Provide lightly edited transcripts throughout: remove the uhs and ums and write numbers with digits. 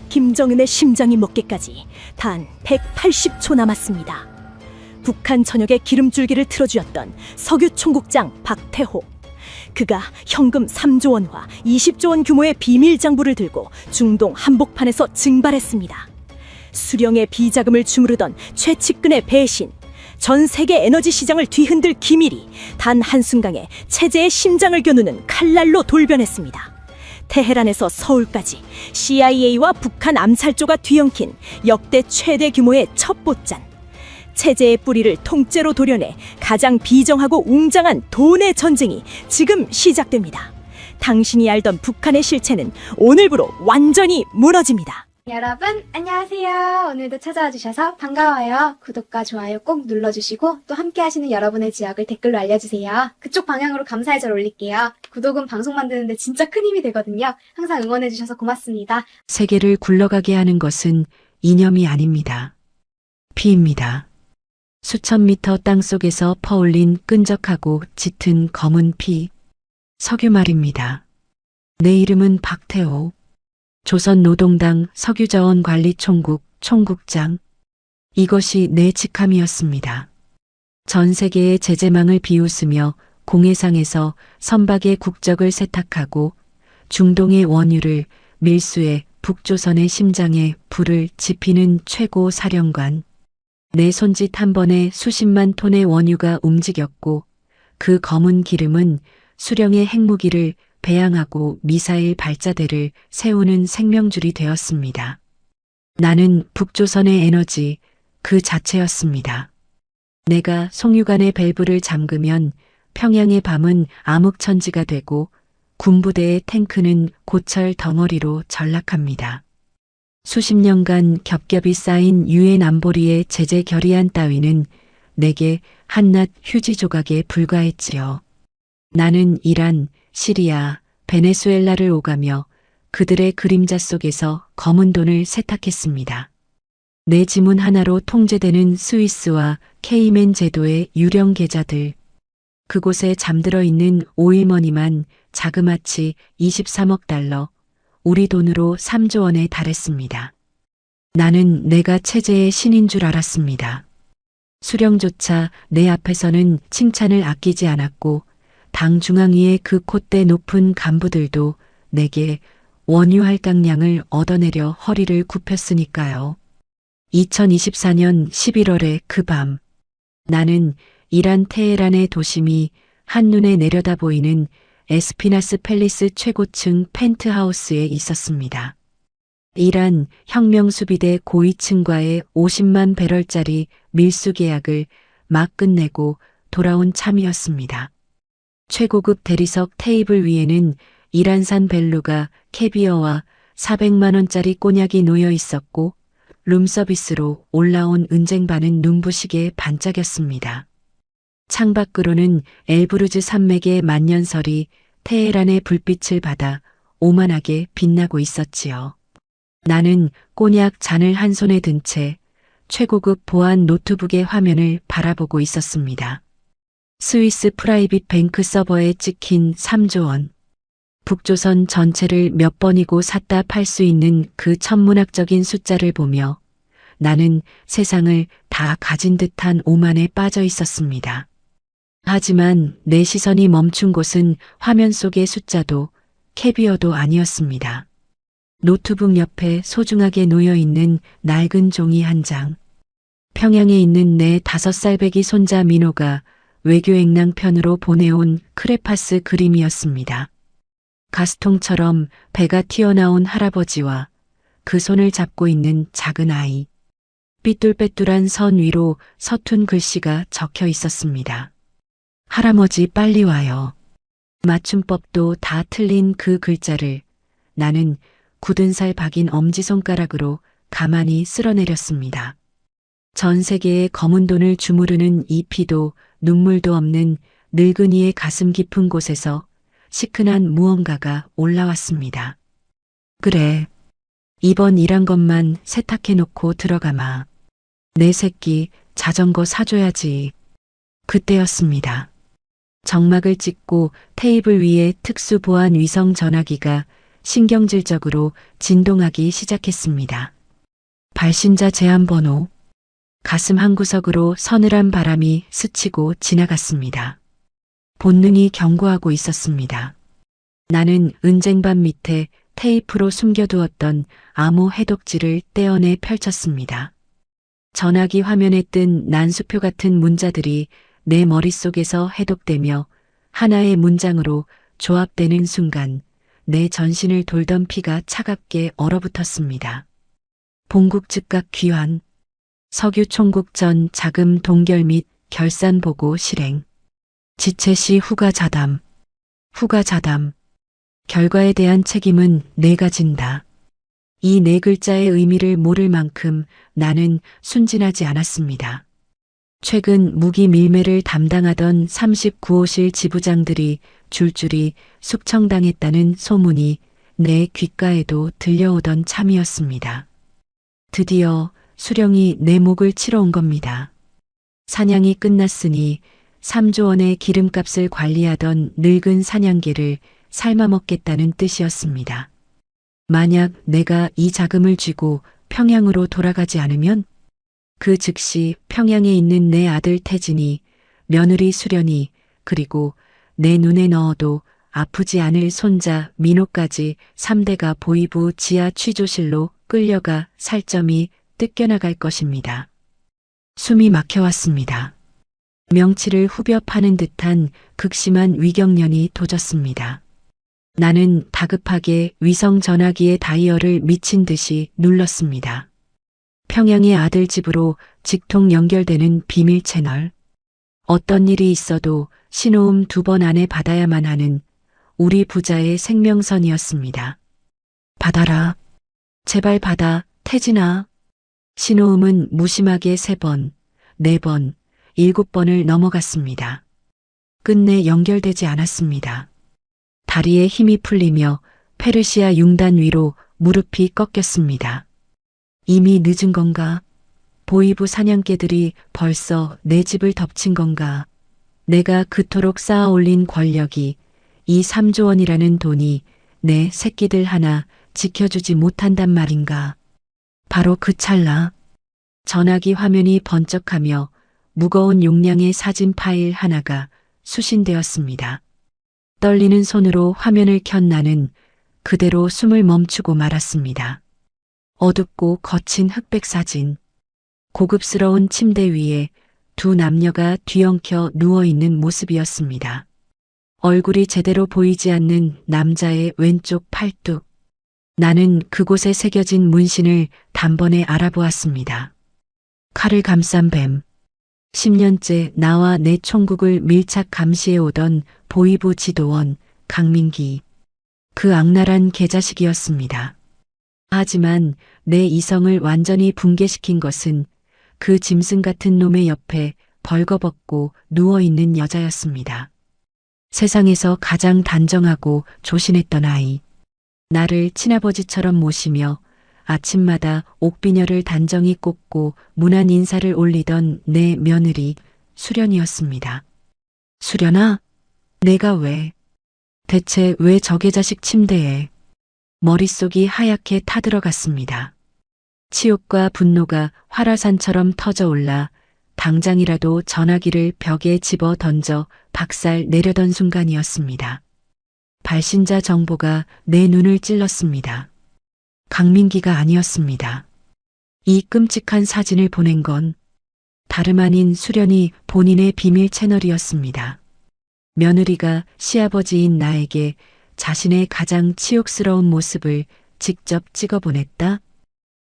김정은의 심장이 멎기까지 단 180초 남았습니다. 북한 전역에 기름줄기를 틀어주었던 석유 총국장 박태호. 그가 현금 3조 원과 20조 원 규모의 비밀 장부를 들고 중동 한복판에서 증발했습니다. 수령의 비자금을 주무르던 최측근의 배신, 전 세계 에너지 시장을 뒤흔들 기밀이 단 한순간에 체제의 심장을 겨누는 칼날로 돌변했습니다. 테헤란에서 서울까지 CIA와 북한 암살조가 뒤엉킨 역대 최대 규모의 첩보전. 체제의 뿌리를 통째로 도려내 가장 비정하고 웅장한 돈의 전쟁이 지금 시작됩니다. 당신이 알던 북한의 실체는 오늘부로 완전히 무너집니다. 여러분 안녕하세요. 오늘도 찾아와 주셔서 반가워요. 구독과 좋아요 꼭 눌러주시고 또 함께 하시는 여러분의 지역을 댓글로 알려주세요. 그쪽 방향으로 감사의 절 올릴게요. 구독은 방송 만드는데 진짜 큰 힘이 되거든요. 항상 응원해 주셔서 고맙습니다. 세계를 굴러가게 하는 것은 이념이 아닙니다. 피입니다. 수천 미터 땅속에서 퍼올린 끈적하고 짙은 검은 피, 석유 말입니다. 내 이름은 박태호. 조선노동당 석유자원관리총국 총국장. 이것이 내 직함이었습니다. 전 세계의 제재망을 비웃으며 공해상에서 선박의 국적을 세탁하고 중동의 원유를 밀수해 북조선의 심장에 불을 지피는 최고 사령관. 내 손짓 한 번에 수십만 톤의 원유가 움직였고 그 검은 기름은 수령의 핵무기를 배양하고 미사일 발자대를 세우는 생명줄이 되었습니다. 나는 북조선의 에너지 그 자체였습니다. 내가 송유관의 밸브를 잠그면 평양의 밤은 암흑천지가 되고 군부대의 탱크는 고철 덩어리로 전락합니다. 수십 년간 겹겹이 쌓인 유엔 안보리의 제재 결의안 따위는 내게 한낱 휴지 조각에 불과했지요. 나는 이란, 시리아, 베네수엘라를 오가며 그들의 그림자 속에서 검은 돈을 세탁했습니다. 내 지문 하나로 통제되는 스위스와 케이맨 제도의 유령 계좌들. 그곳에 잠들어 있는 오일머니만 자그마치 23억 달러, 우리 돈으로 3조 원에 달했습니다. 나는 내가 체제의 신인 줄 알았습니다. 수령조차 내 앞에서는 칭찬을 아끼지 않았고 당 중앙위의 그 콧대 높은 간부들도 내게 원유 할당량을 얻어내려 허리를 굽혔으니까요. 2024년 11월의 그 밤, 나는 이란 테헤란의 도심이 한눈에 내려다 보이는 에스피나스 팰리스 최고층 펜트하우스에 있었습니다. 이란 혁명수비대 고위층과의 50만 배럴짜리 밀수 계약을 막 끝내고 돌아온 참이었습니다. 최고급 대리석 테이블 위에는 이란산 벨루가 캐비어와 400만 원짜리 꼬냑이 놓여 있었고 룸서비스로 올라온 은쟁반은 눈부시게 반짝였습니다. 창밖으로는 엘브루즈 산맥의 만년설이 테헤란의 불빛을 받아 오만하게 빛나고 있었지요. 나는 꼬냑 잔을 한 손에 든 채 최고급 보안 노트북의 화면을 바라보고 있었습니다. 스위스 프라이빗 뱅크 서버에 찍힌 3조 원. 북조선 전체를 몇 번이고 샀다 팔 수 있는 그 천문학적인 숫자를 보며 나는 세상을 다 가진 듯한 오만에 빠져 있었습니다. 하지만 내 시선이 멈춘 곳은 화면 속의 숫자도 캐비어도 아니었습니다. 노트북 옆에 소중하게 놓여 있는 낡은 종이 한 장. 평양에 있는 내 5살배기 손자 민호가 외교행랑 편으로 보내온 크레파스 그림이었습니다. 가스통처럼 배가 튀어나온 할아버지와 그 손을 잡고 있는 작은 아이. 삐뚤빼뚤한 선 위로 서툰 글씨가 적혀 있었습니다. 할아버지 빨리 와요. 맞춤법도 다 틀린 그 글자를 나는 굳은 살 박인 엄지손가락으로 가만히 쓸어내렸습니다. 전 세계의 검은 돈을 주무르는 이 피도 눈물도 없는 늙은이의 가슴 깊은 곳에서 시큰한 무언가가 올라왔습니다. 그래, 이번 일한 것만 세탁해놓고 들어가마. 내 새끼 자전거 사줘야지. 그때였습니다. 정막을 찍고 테이블 위에 특수 보안 위성 전화기가 신경질적으로 진동하기 시작했습니다. 발신자 제한번호. 가슴 한구석으로 서늘한 바람이 스치고 지나갔습니다. 본능이 경고하고 있었습니다. 나는 은쟁반 밑에 테이프로 숨겨두었던 암호 해독지를 떼어내 펼쳤습니다. 전화기 화면에 뜬 난수표 같은 문자들이 내 머릿속에서 해독되며 하나의 문장으로 조합되는 순간 내 전신을 돌던 피가 차갑게 얼어붙었습니다. 본국 즉각 귀환, 석유 총국 전 자금 동결 및 결산 보고 실행, 지체 시 후가 자담, 결과에 대한 책임은 내가 진다. 이 네 글자의 의미를 모를 만큼 나는 순진하지 않았습니다. 최근 무기 밀매를 담당하던 39호실 지부장들이 줄줄이 숙청당했다는 소문이 내 귓가에도 들려오던 참이었습니다. 드디어 수령이 내 목을 치러 온 겁니다. 사냥이 끝났으니 3조 원의 기름값을 관리하던 늙은 사냥개를 삶아먹겠다는 뜻이었습니다. 만약 내가 이 자금을 쥐고 평양으로 돌아가지 않으면 그 즉시 평양에 있는 내 아들 태진이, 며느리 수련이, 그리고 내 눈에 넣어도 아프지 않을 손자 민호까지 3대가 보이부 지하 취조실로 끌려가 살점이 뜯겨나갈 것입니다. 숨이 막혀왔습니다. 명치를 후벼 파는 듯한 극심한 위경련이 도졌습니다. 나는 다급하게 위성 전화기의 다이얼을 미친 듯이 눌렀습니다. 평양의 아들 집으로 직통 연결되는 비밀 채널. 어떤 일이 있어도 신호음 2번 안에 받아야만 하는 우리 부자의 생명선이었습니다. 받아라. 제발 받아, 태진아. 신호음은 무심하게 3번, 4번, 7번을 넘어갔습니다. 끝내 연결되지 않았습니다. 다리에 힘이 풀리며 페르시아 융단 위로 무릎이 꺾였습니다. 이미 늦은 건가? 보이부 사냥개들이 벌써 내 집을 덮친 건가? 내가 그토록 쌓아 올린 권력이, 이 3조 원이라는 돈이 내 새끼들 하나 지켜주지 못한단 말인가? 바로 그 찰나 전화기 화면이 번쩍하며 무거운 용량의 사진 파일 하나가 수신되었습니다. 떨리는 손으로 화면을 켠 나는 그대로 숨을 멈추고 말았습니다. 어둡고 거친 흑백 사진. 고급스러운 침대 위에 두 남녀가 뒤엉켜 누워있는 모습이었습니다. 얼굴이 제대로 보이지 않는 남자의 왼쪽 팔뚝. 나는 그곳에 새겨진 문신을 단번에 알아보았습니다. 칼을 감싼 뱀. 10년째 나와 내 총국을 밀착 감시해오던 보이부 지도원 강민기. 그 악랄한 개자식이었습니다. 하지만 내 이성을 완전히 붕괴시킨 것은 그 짐승 같은 놈의 옆에 벌거벗고 누워있는 여자였습니다. 세상에서 가장 단정하고 조신했던 아이. 나를 친아버지처럼 모시며 아침마다 옥비녀를 단정히 꽂고 문안 인사를 올리던 내 며느리 수련이었습니다. 수련아, 내가 왜? 대체 왜 저개자식 침대에? 머릿속이 하얗게 타들어갔습니다. 치욕과 분노가 활화산처럼 터져올라 당장이라도 전화기를 벽에 집어 던져 박살 내려던 순간이었습니다. 발신자 정보가 내 눈을 찔렀습니다. 강민기가 아니었습니다. 이 끔찍한 사진을 보낸 건 다름 아닌 수련이 본인의 비밀 채널이었습니다. 며느리가 시아버지인 나에게 자신의 가장 치욕스러운 모습을 직접 찍어 보냈다.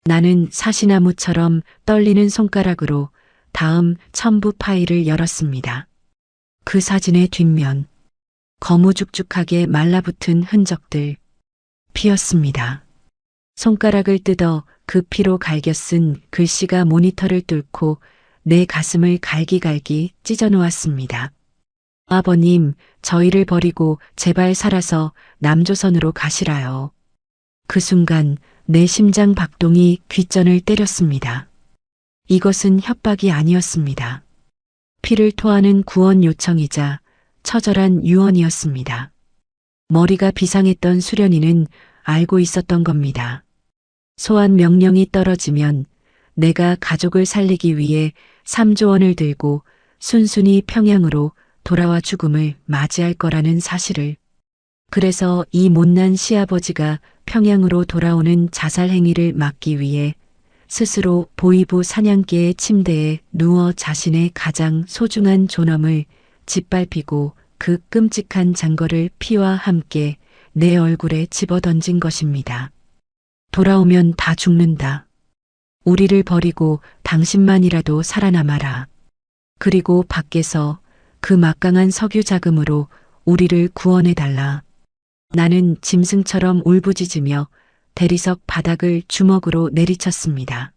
나는 사시나무처럼 떨리는 손가락으로 다음 첨부 파일을 열었습니다. 그 사진의 뒷면. 거무죽죽하게 말라붙은 흔적들. 피였습니다. 손가락을 뜯어 그 피로 갈겨 쓴 글씨가 모니터를 뚫고 내 가슴을 갈기갈기 찢어 놓았습니다. 아버님, 저희를 버리고 제발 살아서 남조선으로 가시라요. 그 순간 내 심장 박동이 귓전을 때렸습니다. 이것은 협박이 아니었습니다. 피를 토하는 구원 요청이자 처절한 유언이었습니다. 머리가 비상했던 수련이는 알고 있었던 겁니다. 소환 명령이 떨어지면 내가 가족을 살리기 위해 3조 원을 들고 순순히 평양으로 돌아와 죽음을 맞이할 거라는 사실을. 그래서 이 못난 시아버지가 평양으로 돌아오는 자살 행위를 막기 위해 스스로 보이부 사냥개의 침대에 누워 자신의 가장 소중한 존엄을 짓밟히고 그 끔찍한 장거를 피와 함께 내 얼굴에 집어던진 것입니다. 돌아오면 다 죽는다. 우리를 버리고 당신만이라도 살아남아라. 그리고 밖에서 그 막강한 석유 자금으로 우리를 구원해달라. 나는 짐승처럼 울부짖으며 대리석 바닥을 주먹으로 내리쳤습니다.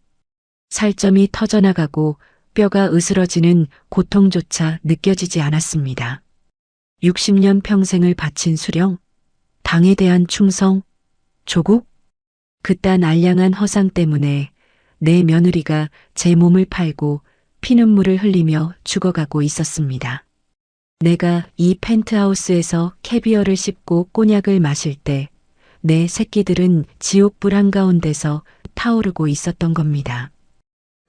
살점이 터져나가고 뼈가 으스러지는 고통조차 느껴지지 않았습니다. 60년 평생을 바친 수령, 당에 대한 충성, 조국? 그딴 알량한 허상 때문에 내 며느리가 제 몸을 팔고 피눈물을 흘리며 죽어가고 있었습니다. 내가 이 펜트하우스에서 캐비어를 씹고 꼬냑을 마실 때 내 새끼들은 지옥불 한가운데서 타오르고 있었던 겁니다.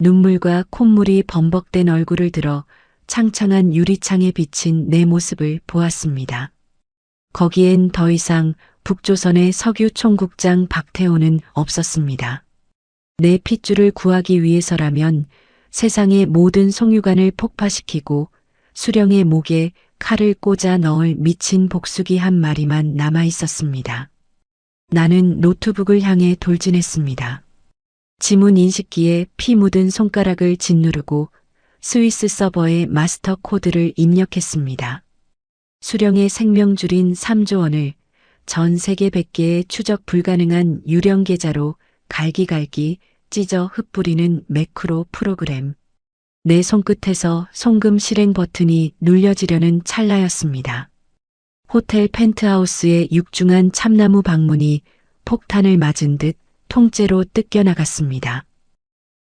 눈물과 콧물이 범벅된 얼굴을 들어 창창한 유리창에 비친 내 모습을 보았습니다. 거기엔 더 이상 북조선의 석유 총국장 박태호는 없었습니다. 내 핏줄을 구하기 위해서라면 세상의 모든 송유관을 폭파시키고 수령의 목에 칼을 꽂아 넣을 미친 복수기 한 마리만 남아 있었습니다. 나는 노트북을 향해 돌진했습니다. 지문 인식기에 피 묻은 손가락을 짓누르고 스위스 서버에 마스터 코드를 입력했습니다. 수령의 생명줄인 3조 원을 전 세계 100개의 추적 불가능한 유령 계좌로 갈기갈기 찢어 흩뿌리는 매크로 프로그램. 내 손끝에서 송금 실행 버튼이 눌려지려는 찰나였습니다. 호텔 펜트하우스의 육중한 참나무 방문이 폭탄을 맞은 듯 통째로 뜯겨나갔습니다.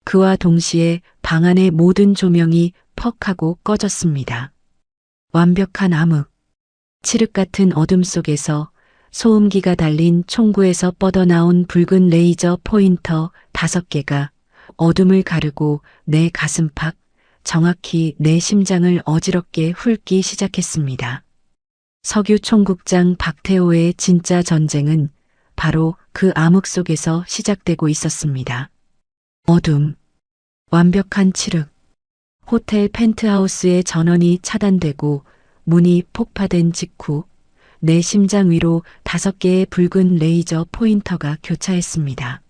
그와 동시에 방 안의 모든 조명이 퍽 하고 꺼졌습니다. 완벽한 암흑. 칠흑 같은 어둠 속에서 소음기가 달린 총구에서 뻗어나온 붉은 레이저 포인터 5개가 어둠을 가르고 내 가슴팍, 정확히 내 심장을 어지럽게 훑기 시작했습니다. 석유 총국장 박태호의 진짜 전쟁은 바로 그 암흑 속에서 시작되고 있었습니다. 어둠, 완벽한 칠흑, 호텔 펜트하우스의 전원이 차단되고 문이 폭파된 직후 내 심장 위로 5개의 붉은 레이저 포인터가 교차했습니다.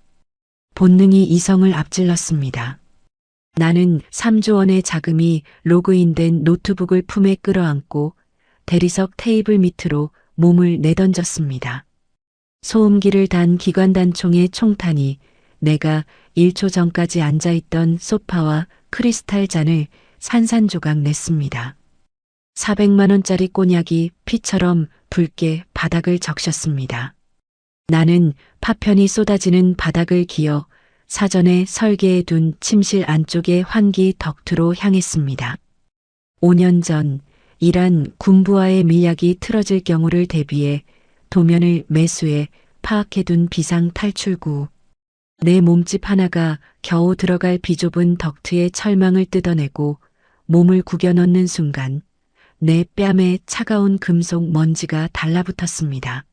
본능이 이성을 앞질렀습니다. 나는 3조 원의 자금이 로그인된 노트북을 품에 끌어안고 대리석 테이블 밑으로 몸을 내던졌습니다. 소음기를 단 기관단총의 총탄이 내가 1초 전까지 앉아있던 소파와 크리스탈 잔을 산산조각 냈습니다. 400만 원짜리 꼬냑이 피처럼 붉게 바닥을 적셨습니다. 나는 파편이 쏟아지는 바닥을 기어 사전에 설계해 둔 침실 안쪽의 환기 덕트로 향했습니다. 5년 전 이란 군부와의 밀약이 틀어질 경우를 대비해 도면을 매수해 파악해둔 비상 탈출구. 내 몸집 하나가 겨우 들어갈 비좁은 덕트의 철망을 뜯어내고 몸을 구겨 넣는 순간 내 뺨에 차가운 금속 먼지가 달라붙었습니다.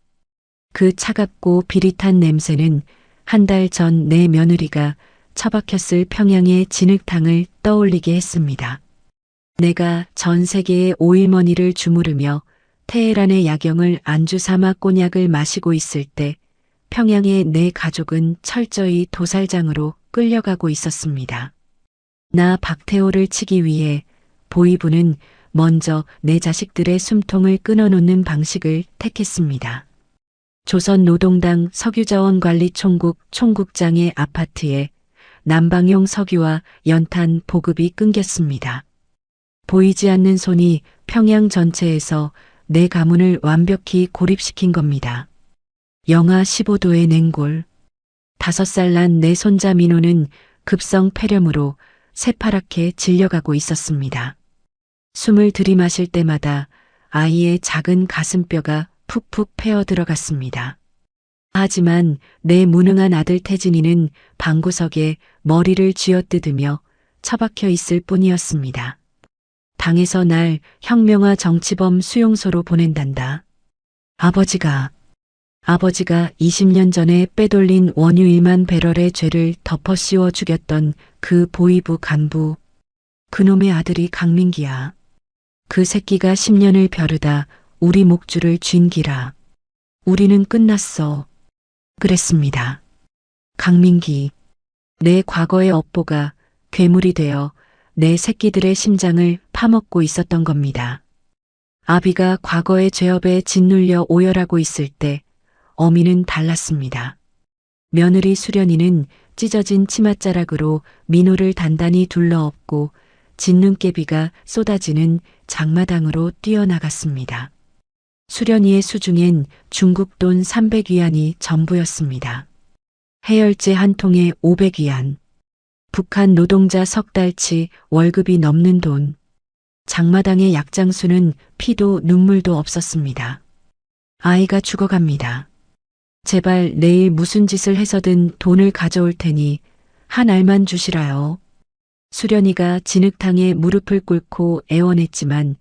그 차갑고 비릿한 냄새는 한 달 전 내 며느리가 처박혔을 평양의 진흙탕을 떠올리게 했습니다. 내가 전 세계의 오일머니를 주무르며 테헤란의 야경을 안주 삼아 꼬냑을 마시고 있을 때 평양의 내 가족은 철저히 도살장으로 끌려가고 있었습니다. 나 박태호를 치기 위해 보이부는 먼저 내 자식들의 숨통을 끊어놓는 방식을 택했습니다. 조선노동당 석유자원관리총국 총국장의 아파트에 난방용 석유와 연탄 보급이 끊겼습니다. 보이지 않는 손이 평양 전체에서 내 가문을 완벽히 고립시킨 겁니다. 영하 15도의 냉골. 5살 난 내 손자 민호는 급성 폐렴으로 새파랗게 질려가고 있었습니다. 숨을 들이마실 때마다 아이의 작은 가슴뼈가 푹푹 패어 들어갔습니다. 하지만 내 무능한 아들 태진이는 방구석에 머리를 쥐어뜯으며 처박혀 있을 뿐이었습니다. 당에서 날 혁명화 정치범 수용소로 보낸단다. 아버지가 20년 전에 빼돌린 원유 1만 배럴의 죄를 덮어 씌워 죽였던 그 보위부 간부, 그놈의 아들이 강민기야. 그 새끼가 10년을 벼르다 우리 목줄을 쥔 기라. 우리는 끝났어. 그랬습니다. 강민기, 내 과거의 업보가 괴물이 되어 내 새끼들의 심장을 파먹고 있었던 겁니다. 아비가 과거의 죄업에 짓눌려 오열하고 있을 때 어미는 달랐습니다. 며느리 수련이는 찢어진 치맛자락으로 민호를 단단히 둘러엎고 진눈깨비가 쏟아지는 장마당으로 뛰어나갔습니다. 수련이의 수중엔 중국 돈 300위안이 전부였습니다. 해열제 한 통에 500위안. 북한 노동자 석 달치 월급이 넘는 돈. 장마당의 약장수는 피도 눈물도 없었습니다. 아이가 죽어갑니다. 제발 내일 무슨 짓을 해서든 돈을 가져올 테니 한 알만 주시라요. 수련이가 진흙탕에 무릎을 꿇고 애원했지만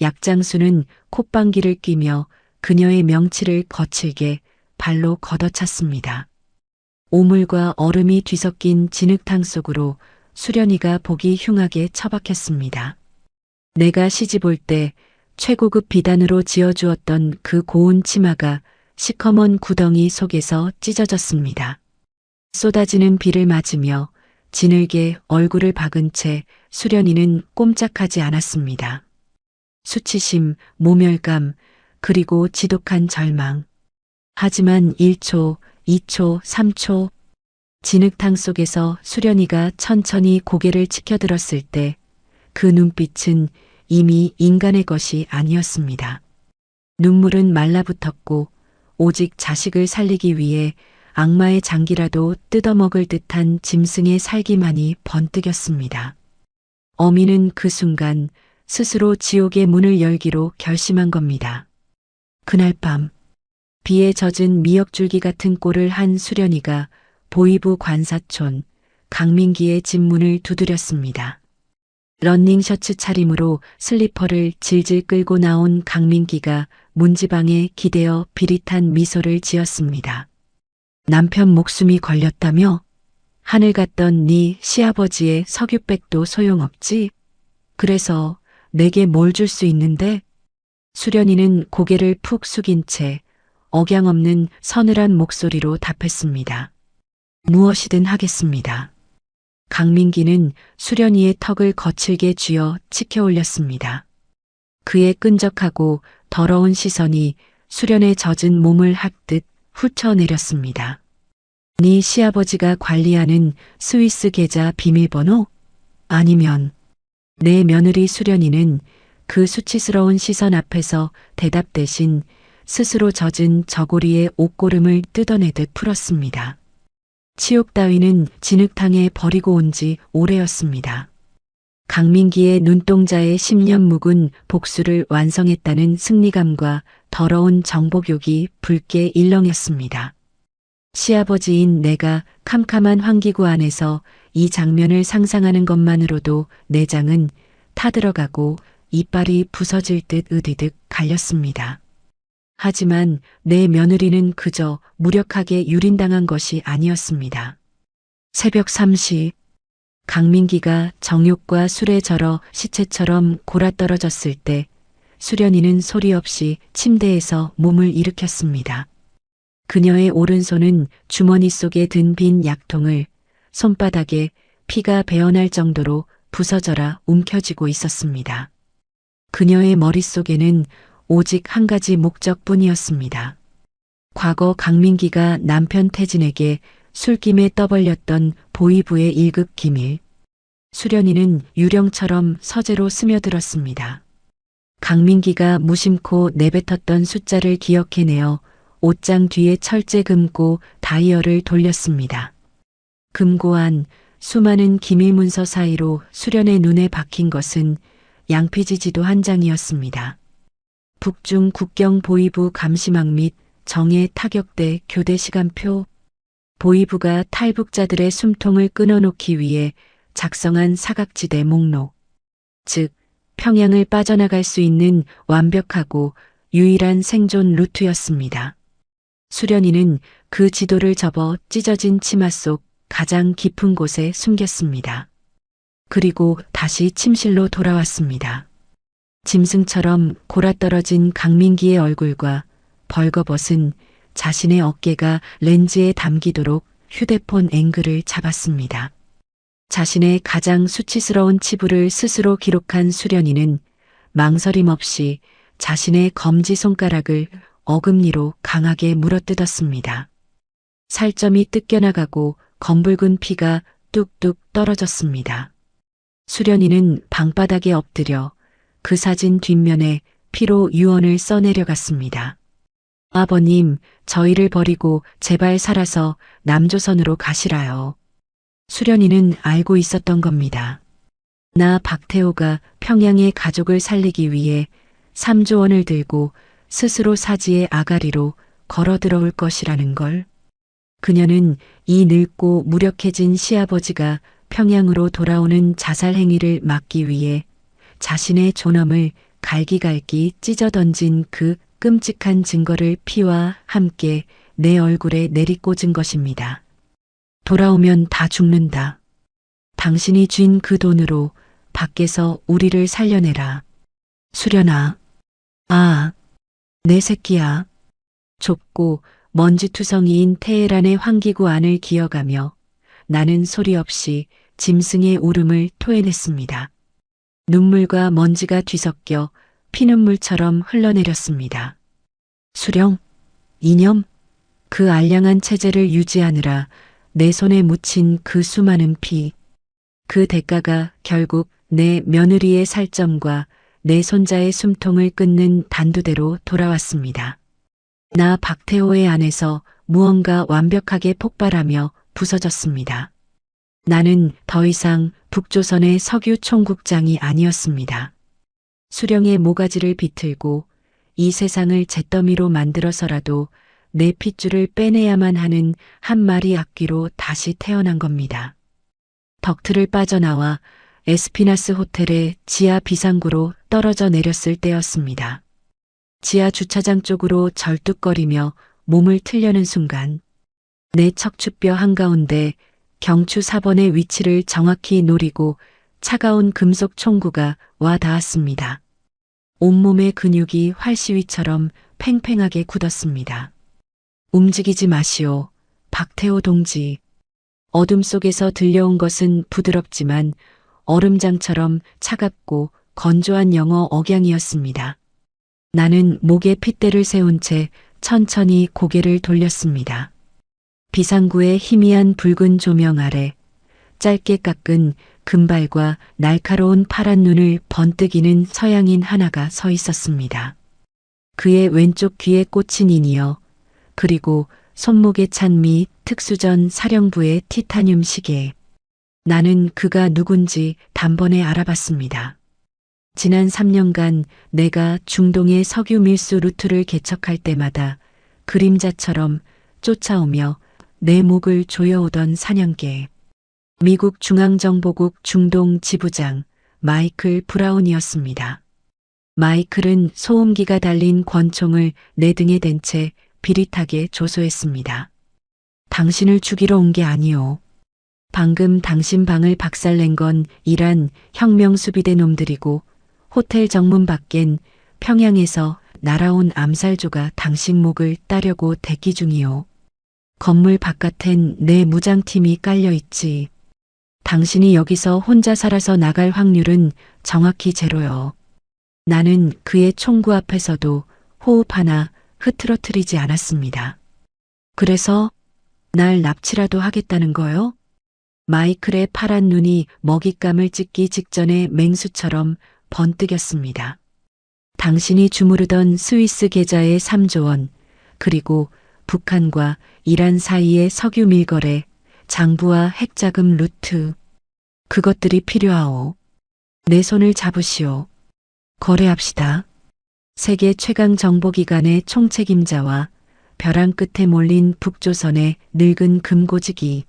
약장수는 콧방귀를 뀌며 그녀의 명치를 거칠게 발로 걷어찼습니다. 오물과 얼음이 뒤섞인 진흙탕 속으로 수련이가 보기 흉하게 처박혔습니다. 내가 시집 올 때 최고급 비단으로 지어주었던 그 고운 치마가 시커먼 구덩이 속에서 찢어졌습니다. 쏟아지는 비를 맞으며 진흙에 얼굴을 박은 채 수련이는 꼼짝하지 않았습니다. 수치심, 모멸감, 그리고 지독한 절망. 하지만 1초, 2초, 3초. 진흙탕 속에서 수련이가 천천히 고개를 치켜들었을 때 그 눈빛은 이미 인간의 것이 아니었습니다. 눈물은 말라붙었고 오직 자식을 살리기 위해 악마의 장기라도 뜯어먹을 듯한 짐승의 살기만이 번뜩였습니다. 어미는 그 순간 스스로 지옥의 문을 열기로 결심한 겁니다. 그날 밤 비에 젖은 미역줄기 같은 꼴을 한 수련이가 보위부 관사촌 강민기의 집 문을 두드렸습니다. 러닝셔츠 차림으로 슬리퍼를 질질 끌고 나온 강민기가 문지방에 기대어 비릿한 미소를 지었습니다. 남편 목숨이 걸렸다며? 하늘 갔던 네 시아버지의 석유백도 소용없지? 그래서 내게 뭘 줄 수 있는데? 수련이는 고개를 푹 숙인 채 억양 없는 서늘한 목소리로 답했습니다. 무엇이든 하겠습니다. 강민기는 수련이의 턱을 거칠게 쥐어 치켜 올렸습니다. 그의 끈적하고 더러운 시선이 수련의 젖은 몸을 핥듯 훑어내렸습니다. 네 시아버지가 관리하는 스위스 계좌 비밀번호? 아니면 내 며느리 수련이는 그 수치스러운 시선 앞에서 대답 대신 스스로 젖은 저고리의 옷고름을 뜯어내듯 풀었습니다. 치욕 따위는 진흙탕에 버리고 온 지 오래였습니다. 강민기의 눈동자에 10년 묵은 복수를 완성했다는 승리감과 더러운 정복욕이 붉게 일렁였습니다. 시아버지인 내가 캄캄한 환기구 안에서 이 장면을 상상하는 것만으로도 내장은 타들어가고 이빨이 부서질 듯 으디득 갈렸습니다. 하지만 내 며느리는 그저 무력하게 유린당한 것이 아니었습니다. 새벽 3시 강민기가 정욕과 술에 절어 시체처럼 골아떨어졌을 때 수련이는 소리 없이 침대에서 몸을 일으켰습니다. 그녀의 오른손은 주머니 속에 든 빈 약통을 손바닥에 피가 배어날 정도로 부서져라 움켜쥐고 있었습니다. 그녀의 머릿속에는 오직 한 가지 목적뿐이었습니다. 과거 강민기가 남편 태진에게 술김에 떠벌렸던 보위부의 1급 기밀. 수련이는 유령처럼 서재로 스며들었습니다. 강민기가 무심코 내뱉었던 숫자를 기억해내어 옷장 뒤에 철제 금고 다이얼을 돌렸습니다. 금고안 수많은 기밀 문서 사이로 수련의 눈에 박힌 것은 양피지 지도 한 장이었습니다. 북중 국경 보위부 감시망 및 정예 타격대 교대 시간표. 보위부가 탈북자들의 숨통을 끊어놓기 위해 작성한 사각지대 목록. 즉, 평양을 빠져나갈 수 있는 완벽하고 유일한 생존 루트였습니다. 수련이는 그 지도를 접어 찢어진 치마 속 가장 깊은 곳에 숨겼습니다. 그리고 다시 침실로 돌아왔습니다. 짐승처럼 골아떨어진 강민기의 얼굴과 벌거벗은 자신의 어깨가 렌즈에 담기도록 휴대폰 앵글을 잡았습니다. 자신의 가장 수치스러운 치부를 스스로 기록한 수련이는 망설임 없이 자신의 검지손가락을 어금니로 강하게 물어뜯었습니다. 살점이 뜯겨나가고 검붉은 피가 뚝뚝 떨어졌습니다. 수련이는 방바닥에 엎드려 그 사진 뒷면에 피로 유언을 써내려갔습니다. 아버님, 저희를 버리고 제발 살아서 남조선으로 가시라요. 수련이는 알고 있었던 겁니다. 나 박태호가 평양의 가족을 살리기 위해 3조 원을 들고 스스로 사지의 아가리로 걸어 들어올 것이라는 걸. 그녀는 이 늙고 무력해진 시아버지가 평양으로 돌아오는 자살 행위를 막기 위해 자신의 존엄을 갈기갈기 찢어 던진 그 끔찍한 증거를 피와 함께 내 얼굴에 내리꽂은 것입니다. 돌아오면 다 죽는다. 당신이 쥔 그 돈으로 밖에서 우리를 살려내라. 수련아. 아, 내 새끼야. 좁고 먼지투성이인 테헤란의 환기구 안을 기어가며 나는 소리 없이 짐승의 울음을 토해냈습니다. 눈물과 먼지가 뒤섞여 피눈물처럼 흘러내렸습니다. 수령, 이념, 그 알량한 체제를 유지하느라 내 손에 묻힌 그 수많은 피, 그 대가가 결국 내 며느리의 살점과 내 손자의 숨통을 끊는 단두대로 돌아왔습니다. 나 박태호의 안에서 무언가 완벽하게 폭발하며 부서졌습니다. 나는 더 이상 북조선의 석유 총국장이 아니었습니다. 수령의 모가지를 비틀고 이 세상을 잿더미로 만들어서라도 내 핏줄을 빼내야만 하는 한 마리 악귀로 다시 태어난 겁니다. 덕트를 빠져나와 에스피나스 호텔의 지하 비상구로 떨어져 내렸을 때였습니다. 지하 주차장 쪽으로 절뚝거리며 몸을 틀려는 순간 내 척추뼈 한가운데 경추 4번의 위치를 정확히 노리고 차가운 금속 총구가 와 닿았습니다. 온몸의 근육이 활시위처럼 팽팽하게 굳었습니다. 움직이지 마시오, 박태호 동지. 어둠 속에서 들려온 것은 부드럽지만 얼음장처럼 차갑고 건조한 영어 억양이었습니다. 나는 목에 핏대를 세운 채 천천히 고개를 돌렸습니다. 비상구의 희미한 붉은 조명 아래 짧게 깎은 금발과 날카로운 파란 눈을 번뜩이는 서양인 하나가 서 있었습니다. 그의 왼쪽 귀에 꽂힌 인이어, 그리고 손목에 찬 미 특수전 사령부의 티타늄 시계. 나는 그가 누군지 단번에 알아봤습니다. 지난 3년간 내가 중동의 석유 밀수 루트를 개척할 때마다 그림자처럼 쫓아오며 내 목을 조여오던 사냥개. 미국 중앙정보국 중동 지부장 마이클 브라운이었습니다. 마이클은 소음기가 달린 권총을 내 등에 댄 채 비릿하게 조소했습니다. 당신을 죽이러 온 게 아니오. 방금 당신 방을 박살낸 건 이란 혁명수비대 놈들이고 호텔 정문 밖엔 평양에서 날아온 암살조가 당신 목을 따려고 대기 중이오. 건물 바깥엔 내 무장팀이 깔려있지. 당신이 여기서 혼자 살아서 나갈 확률은 정확히 제로요. 나는 그의 총구 앞에서도 호흡 하나 흐트러뜨리지 않았습니다. 그래서 날 납치라도 하겠다는 거요? 마이클의 파란 눈이 먹잇감을 찢기 직전에 맹수처럼 번뜩였습니다. 당신이 주무르던 스위스 계좌의 3조 원, 그리고 북한과 이란 사이의 석유 밀거래, 장부와 핵자금 루트, 그것들이 필요하오. 내 손을 잡으시오. 거래합시다. 세계 최강 정보기관의 총책임자와 벼랑 끝에 몰린 북조선의 늙은 금고지기.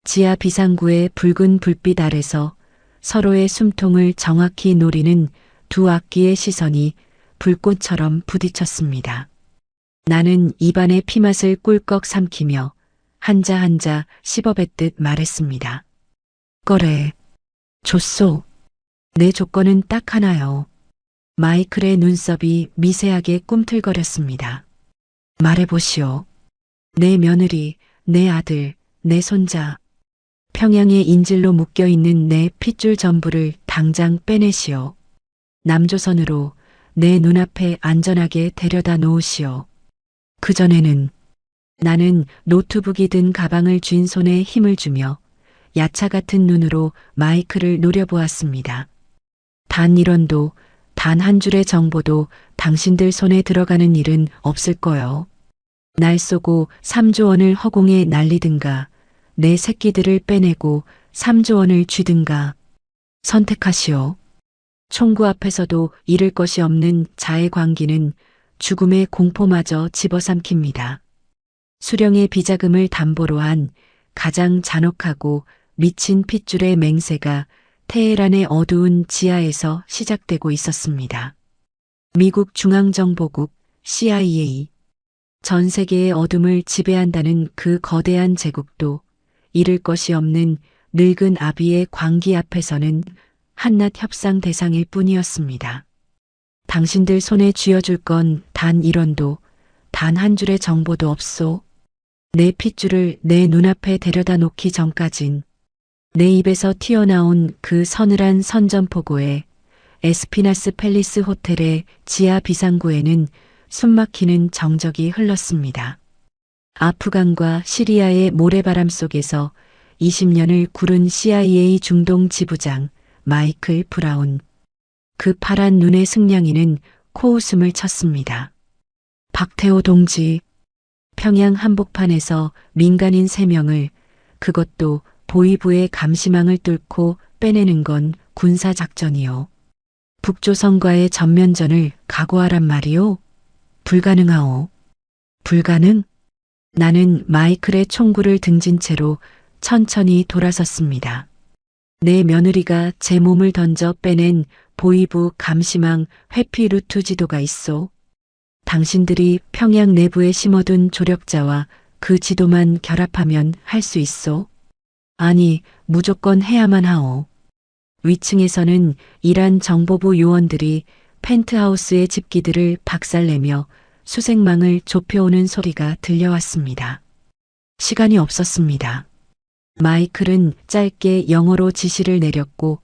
지하 비상구의 붉은 불빛 아래서 서로의 숨통을 정확히 노리는 두 악기의 시선이 불꽃처럼 부딪혔습니다. 나는 입안의 피맛을 꿀꺽 삼키며 한자 한자 씹어뱉듯 말했습니다. 거래. 줬소. 내 조건은 딱 하나요. 마이클의 눈썹이 미세하게 꿈틀거렸습니다. 말해보시오. 내 며느리, 내 아들, 내 손자. 평양의 인질로 묶여있는 내 핏줄 전부를 당장 빼내시오. 남조선으로 내 눈앞에 안전하게 데려다 놓으시오. 그전에는 나는 노트북이 든 가방을 쥔 손에 힘을 주며 야차 같은 눈으로 마이클을 노려보았습니다. 단 1원도, 단 한 줄의 정보도 당신들 손에 들어가는 일은 없을 거요. 날 쏘고 3조 원을 허공에 날리든가 내 새끼들을 빼내고 3조 원을 쥐든가 선택하시오. 총구 앞에서도 잃을 것이 없는 자의 광기는 죽음의 공포마저 집어삼킵니다. 수령의 비자금을 담보로 한 가장 잔혹하고 미친 핏줄의 맹세가 테헤란의 어두운 지하에서 시작되고 있었습니다. 미국 중앙정보국 CIA. 전 세계의 어둠을 지배한다는 그 거대한 제국도 잃을 것이 없는 늙은 아비의 광기 앞에서는 한낱 협상 대상일 뿐이었습니다. 당신들 손에 쥐어줄 건 단 1원도, 단 한 줄의 정보도 없소. 내 핏줄을 내 눈앞에 데려다 놓기 전까진 내 입에서 튀어나온 그 서늘한 선전포고에 에스피나스 팰리스 호텔의 지하 비상구에는 숨막히는 정적이 흘렀습니다. 아프간과 시리아의 모래바람 속에서 20년을 구른 CIA 중동 지부장 마이클 브라운. 그 파란 눈의 승냥이는 코웃음을 쳤습니다. 박태호 동지, 평양 한복판에서 민간인 3명을, 그것도 보위부의 감시망을 뚫고 빼내는 건 군사작전이요. 북조선과의 전면전을 각오하란 말이오? 불가능하오. 불가능? 나는 마이클의 총구를 등진 채로 천천히 돌아섰습니다. 내 며느리가 제 몸을 던져 빼낸 보위부 감시망 회피 루트 지도가 있소. 당신들이 평양 내부에 심어둔 조력자와 그 지도만 결합하면 할 수 있소. 아니, 무조건 해야만 하오. 위층에서는 이란 정보부 요원들이 펜트하우스의 집기들을 박살내며 수색망을 좁혀오는 소리가 들려왔습니다. 시간이 없었습니다. 마이클은 짧게 영어로 지시를 내렸고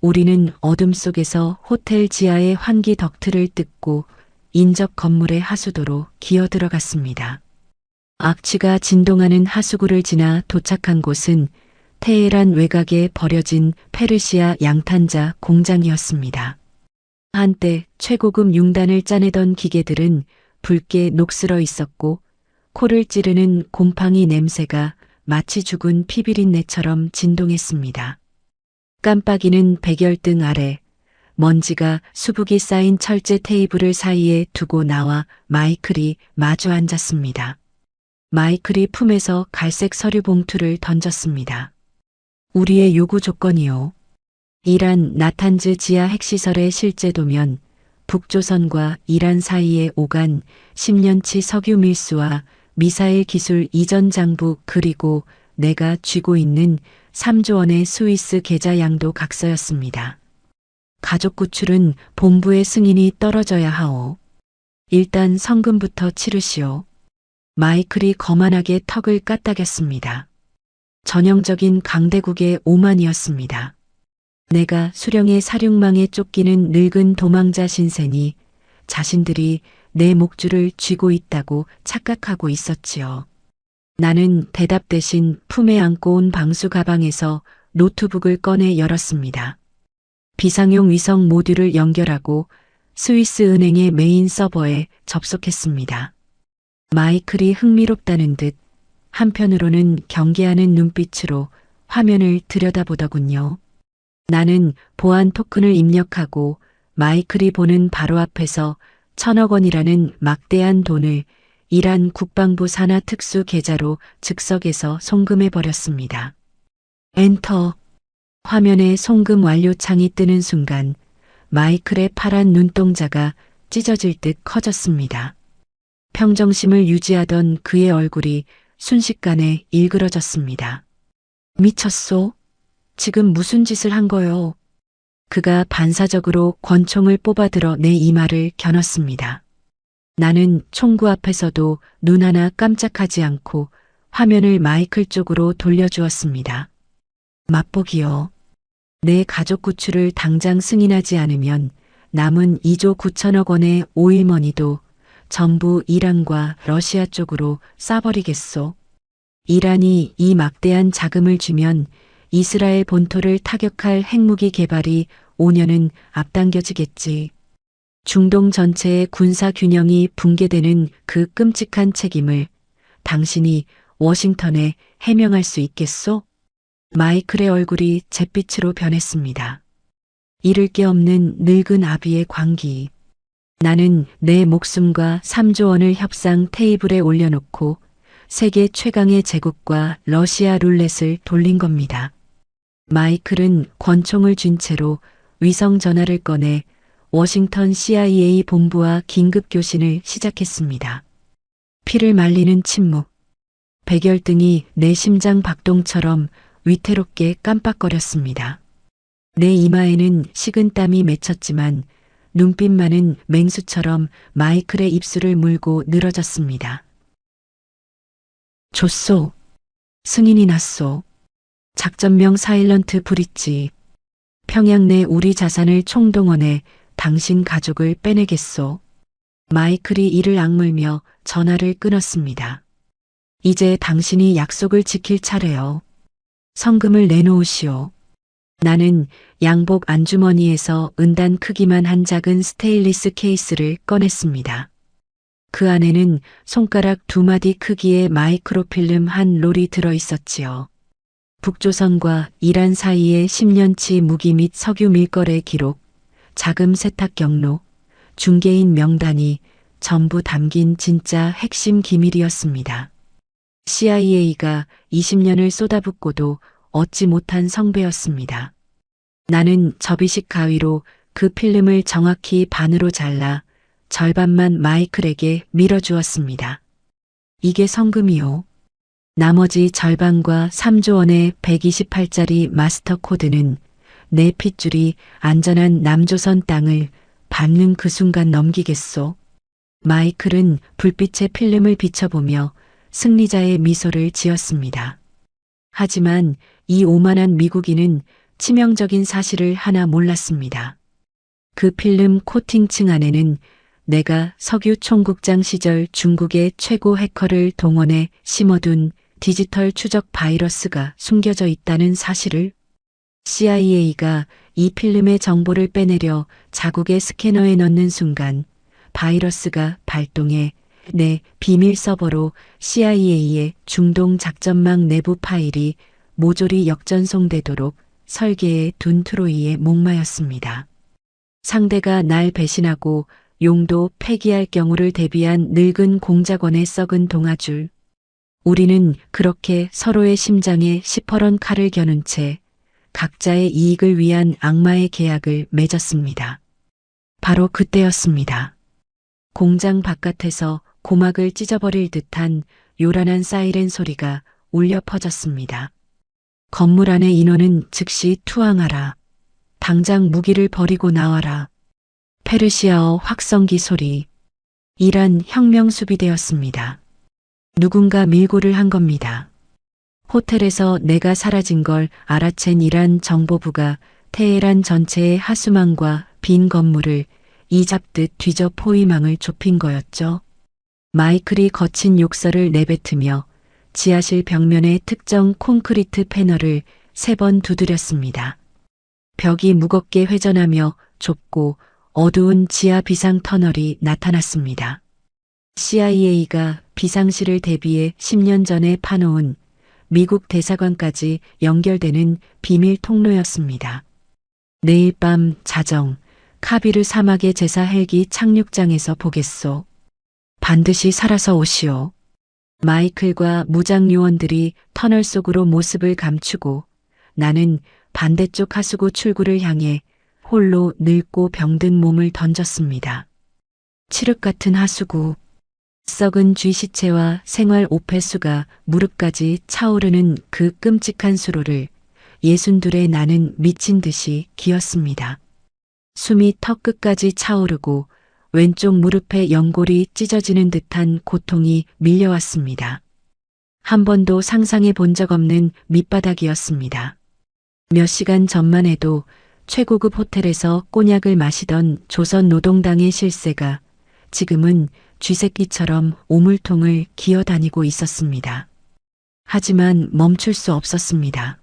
우리는 어둠 속에서 호텔 지하의 환기 덕트를 뜯고 인접 건물의 하수도로 기어들어갔습니다. 악취가 진동하는 하수구를 지나 도착한 곳은 테헤란 외곽에 버려진 페르시아 양탄자 공장이었습니다. 한때 최고급 융단을 짜내던 기계들은 붉게 녹슬어 있었고 코를 찌르는 곰팡이 냄새가 마치 죽은 피비린내처럼 진동했습니다. 깜빡이는 백열등 아래 먼지가 수북이 쌓인 철제 테이블을 사이에 두고 나와 마이클이 마주 앉았습니다. 마이클이 품에서 갈색 서류 봉투를 던졌습니다. 우리의 요구 조건이요. 이란 나탄즈 지하 핵시설의 실제도면 북조선과 이란 사이에 오간 10년치 석유 밀수와 미사일 기술 이전 장부 그리고 내가 쥐고 있는 3조 원의 스위스 계좌 양도 각서였습니다. 가족 구출은 본부의 승인이 떨어져야 하오. 일단 성금부터 치르시오. 마이클이 거만하게 턱을 까딱였습니다. 전형적인 강대국의 오만이었습니다. 내가 수령의 사륙망에 쫓기는 늙은 도망자 신세니 자신들이 내 목줄을 쥐고 있다고 착각하고 있었지요. 나는 대답 대신 품에 안고 온 방수 가방에서 노트북을 꺼내 열었습니다. 비상용 위성 모듈을 연결하고 스위스 은행의 메인 서버에 접속했습니다. 마이클이 흥미롭다는 듯 한편으로는 경계하는 눈빛으로 화면을 들여다보더군요. 나는 보안 토큰을 입력하고 마이클이 보는 바로 앞에서 1,000억 원이라는 막대한 돈을 이란 국방부 산하 특수 계좌로 즉석에서 송금해 버렸습니다. 엔터. 화면에 송금 완료 창이 뜨는 순간 마이클의 파란 눈동자가 찢어질 듯 커졌습니다. 평정심을 유지하던 그의 얼굴이 순식간에 일그러졌습니다. 미쳤소? 지금 무슨 짓을 한 거요? 그가 반사적으로 권총을 뽑아들어 내 이마를 겨눴습니다. 나는 총구 앞에서도 눈 하나 깜짝하지 않고 화면을 마이클 쪽으로 돌려주었습니다. 맛보기요. 내 가족 구출을 당장 승인하지 않으면 남은 2조 9천억 원의 오일머니도 전부 이란과 러시아 쪽으로 쏴버리겠소. 이란이 이 막대한 자금을 주면 이스라엘 본토를 타격할 핵무기 개발이 5년은 앞당겨지겠지. 중동 전체의 군사 균형이 붕괴되는 그 끔찍한 책임을 당신이 워싱턴에 해명할 수 있겠소? 마이클의 얼굴이 잿빛으로 변했습니다. 잃을 게 없는 늙은 아비의 광기. 나는 내 목숨과 3조 원을 협상 테이블에 올려놓고 세계 최강의 제국과 러시아 룰렛을 돌린 겁니다. 마이클은 권총을 쥔 채로 위성 전화를 꺼내 워싱턴 CIA 본부와 긴급 교신을 시작했습니다. 피를 말리는 침묵. 백열등이 내 심장 박동처럼 위태롭게 깜빡거렸습니다. 내 이마에는 식은땀이 맺혔지만 눈빛만은 맹수처럼 마이클의 입술을 물고 늘어졌습니다. 줬소. 승인이 났소. 작전명 사일런트 브릿지. 평양 내 우리 자산을 총동원해 당신 가족을 빼내겠소. 마이클이 이를 악물며 전화를 끊었습니다. 이제 당신이 약속을 지킬 차례요. 성금을 내놓으시오. 나는 양복 안주머니에서 은단 크기만 한 작은 스테인리스 케이스를 꺼냈습니다. 그 안에는 손가락 2마디 크기의 마이크로필름 한 롤이 들어있었지요. 북조선과 이란 사이의 10년치 무기 및 석유 밀거래 기록, 자금 세탁 경로, 중개인 명단이 전부 담긴 진짜 핵심 기밀이었습니다. CIA가 20년을 쏟아붓고도 얻지 못한 성배였습니다. 나는 접이식 가위로 그 필름을 정확히 반으로 잘라 절반만 마이클에게 밀어주었습니다. 이게 성금이요. 나머지 절반과 3조 원의 128짜리 마스터 코드는 내 핏줄이 안전한 남조선 땅을 밟는 그 순간 넘기겠소. 마이클은 불빛의 필름을 비춰보며 승리자의 미소를 지었습니다. 하지만 이 오만한 미국인은 치명적인 사실을 하나 몰랐습니다. 그 필름 코팅층 안에는 내가 석유 총국장 시절 중국의 최고 해커를 동원해 심어둔 디지털 추적 바이러스가 숨겨져 있다는 사실을. CIA가 이 필름의 정보를 빼내려 자국의 스캐너에 넣는 순간 바이러스가 발동해 내 비밀 서버로 CIA의 중동 작전망 내부 파일이 모조리 역전송되도록 설계해 둔 트로이의 목마였습니다. 상대가 날 배신하고 용도 폐기할 경우를 대비한 늙은 공작원의 썩은 동아줄. 우리는 그렇게 서로의 심장에 시퍼런 칼을 겨눈 채 각자의 이익을 위한 악마의 계약을 맺었습니다. 바로 그때였습니다. 공장 바깥에서 고막을 찢어버릴 듯한 요란한 사이렌 소리가 울려 퍼졌습니다. 건물 안의 인원은 즉시 투항하라. 당장 무기를 버리고 나와라. 페르시아어 확성기 소리. 이란 혁명 수비되었습니다. 누군가 밀고를 한 겁니다. 호텔에서 내가 사라진 걸 알아챈 이란 정보부가 테헤란 전체의 하수망과 빈 건물을 이잡듯 뒤져 포위망을 좁힌 거였죠. 마이클이 거친 욕설을 내뱉으며 지하실 벽면의 특정 콘크리트 패널을 3번 두드렸습니다. 벽이 무겁게 회전하며 좁고 어두운 지하 비상 터널이 나타났습니다. CIA가 비상실을 대비해 10년 전에 파놓은 미국 대사관까지 연결되는 비밀 통로였습니다. 내일 밤 자정 카비르 사막의 제사 헬기 착륙장에서 보겠소. 반드시 살아서 오시오. 마이클과 무장 요원들이 터널 속으로 모습을 감추고 나는 반대쪽 하수구 출구를 향해 홀로 늙고 병든 몸을 던졌습니다. 칠흑 같은 하수구, 썩은 쥐 시체와 생활 오폐수가 무릎까지 차오르는 그 끔찍한 수로를 62의 나는 미친 듯이 기었습니다. 숨이 턱 끝까지 차오르고 왼쪽 무릎에 연골이 찢어지는 듯한 고통이 밀려왔습니다. 한 번도 상상해 본 적 없는 밑바닥이었습니다. 몇 시간 전만 해도 최고급 호텔에서 꼬냑을 마시던 조선 노동당의 실세가 지금은 쥐새끼처럼 오물통을 기어다니고 있었습니다. 하지만 멈출 수 없었습니다.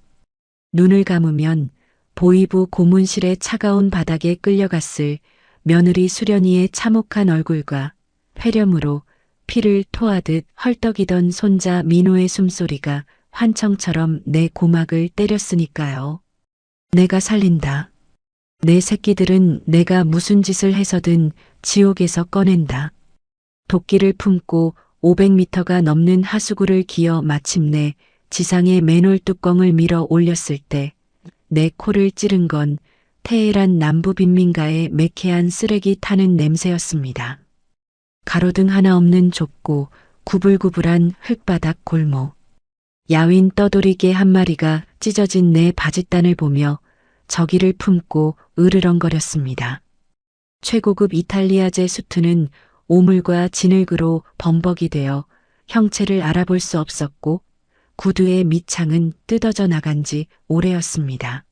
눈을 감으면 보이부 고문실의 차가운 바닥에 끌려갔을 며느리 수련이의 참혹한 얼굴과 회렴으로 피를 토하듯 헐떡이던 손자 민호의 숨소리가 환청처럼 내 고막을 때렸으니까요. 내가 살린다. 내 새끼들은 내가 무슨 짓을 해서든 지옥에서 꺼낸다. 도끼를 품고 500m가 넘는 하수구를 기어 마침내 지상의 맨홀 뚜껑을 밀어 올렸을 때 내 코를 찌른 건 테헤란 남부 빈민가의 매캐한 쓰레기 타는 냄새였습니다. 가로등 하나 없는 좁고 구불구불한 흙바닥 골목. 야윈 떠돌이개 한 마리가 찢어진 내 바짓단을 보며 저기를 품고 으르렁거렸습니다. 최고급 이탈리아제 수트는 오물과 진흙으로 범벅이 되어 형체를 알아볼 수 없었고 구두의 밑창은 뜯어져 나간 지 오래였습니다.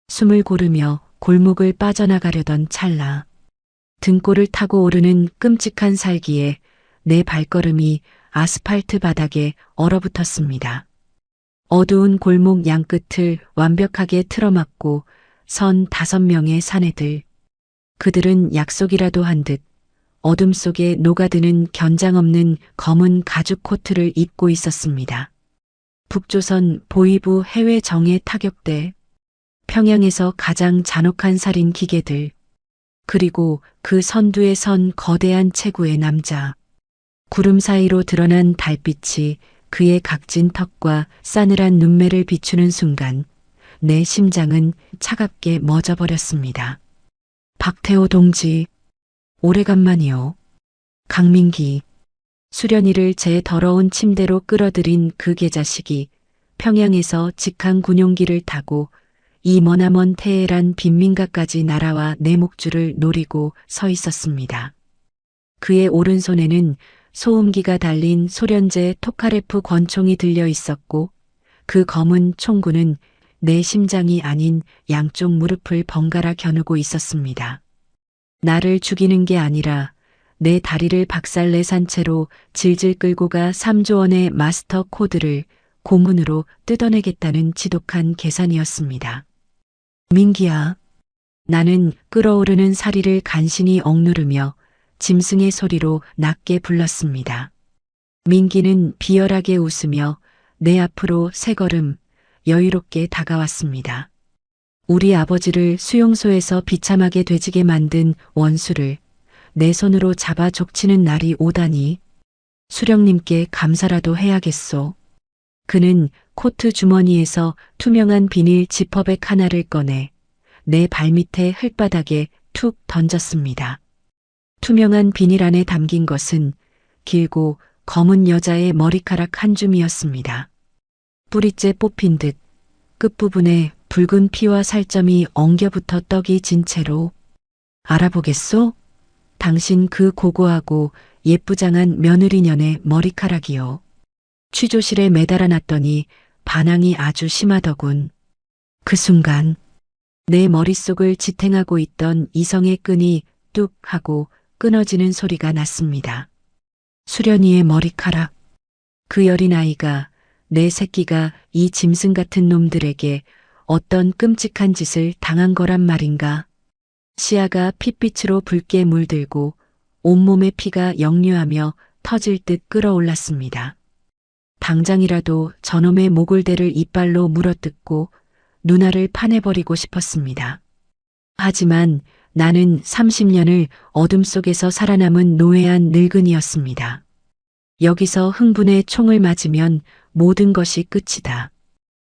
숨을 고르며 골목을 빠져나가려던 찰나 등골을 타고 오르는 끔찍한 살기에 내 발걸음이 아스팔트 바닥에 얼어붙었습니다. 어두운 골목 양끝을 완벽하게 틀어막고 선 5명의 사내들. 그들은 약속이라도 한 듯 어둠 속에 녹아드는 견장 없는 검은 가죽 코트를 입고 있었습니다. 북조선 보위부 해외 정예 타격대, 평양에서 가장 잔혹한 살인 기계들, 그리고 그 선두에 선 거대한 체구의 남자. 구름 사이로 드러난 달빛이 그의 각진 턱과 싸늘한 눈매를 비추는 순간 내 심장은 차갑게 멎어버렸습니다. 박태호 동지, 오래간만이요. 강민기. 수련이를 제 더러운 침대로 끌어들인 그 개자식이 평양에서 직항 군용기를 타고 이 머나먼 테헤란 빈민가까지 날아와 내 목줄을 노리고 서 있었습니다. 그의 오른손에는 소음기가 달린 소련제 토카레프 권총이 들려 있었고 그 검은 총구는 내 심장이 아닌 양쪽 무릎을 번갈아 겨누고 있었습니다. 나를 죽이는 게 아니라 내 다리를 박살내산 채로 질질 끌고 가 3조 원의 마스터 코드를 고문으로 뜯어내겠다는 지독한 계산이었습니다. 민기야. 나는 끓어오르는 사리를 간신히 억누르며 짐승의 소리로 낮게 불렀습니다. 민기는 비열하게 웃으며 내 앞으로 3걸음 여유롭게 다가왔습니다. 우리 아버지를 수용소에서 비참하게 되지게 만든 원수를 내 손으로 잡아 족치는 날이 오다니 수령님께 감사라도 해야겠소. 그는 코트 주머니에서 투명한 비닐 지퍼백 하나를 꺼내 내 발밑에 흙바닥에 툭 던졌습니다. 투명한 비닐 안에 담긴 것은 길고 검은 여자의 머리카락 한 줌이었습니다. 뿌리째 뽑힌 듯 끝부분에 붉은 피와 살점이 엉겨붙어 떡이 진 채로. 알아보겠소? 당신 그 고고하고 예쁘장한 며느리년의 머리카락이요. 취조실에 매달아 놨더니 반항이 아주 심하더군. 그 순간 내 머릿속을 지탱하고 있던 이성의 끈이 뚝 하고 끊어지는 소리가 났습니다. 수련이의 머리카락. 그 여린 아이가, 내 새끼가 이 짐승 같은 놈들에게 어떤 끔찍한 짓을 당한 거란 말인가. 시야가 핏빛으로 붉게 물들고 온몸의 피가 역류하며 터질 듯 끓어올랐습니다. 당장이라도 저놈의 모골대를 이빨로 물어뜯고 누나를 파내버리고 싶었습니다. 하지만 나는 30년을 어둠 속에서 살아남은 노예한 늙은이였습니다. 여기서 흥분의 총을 맞으면 모든 것이 끝이다.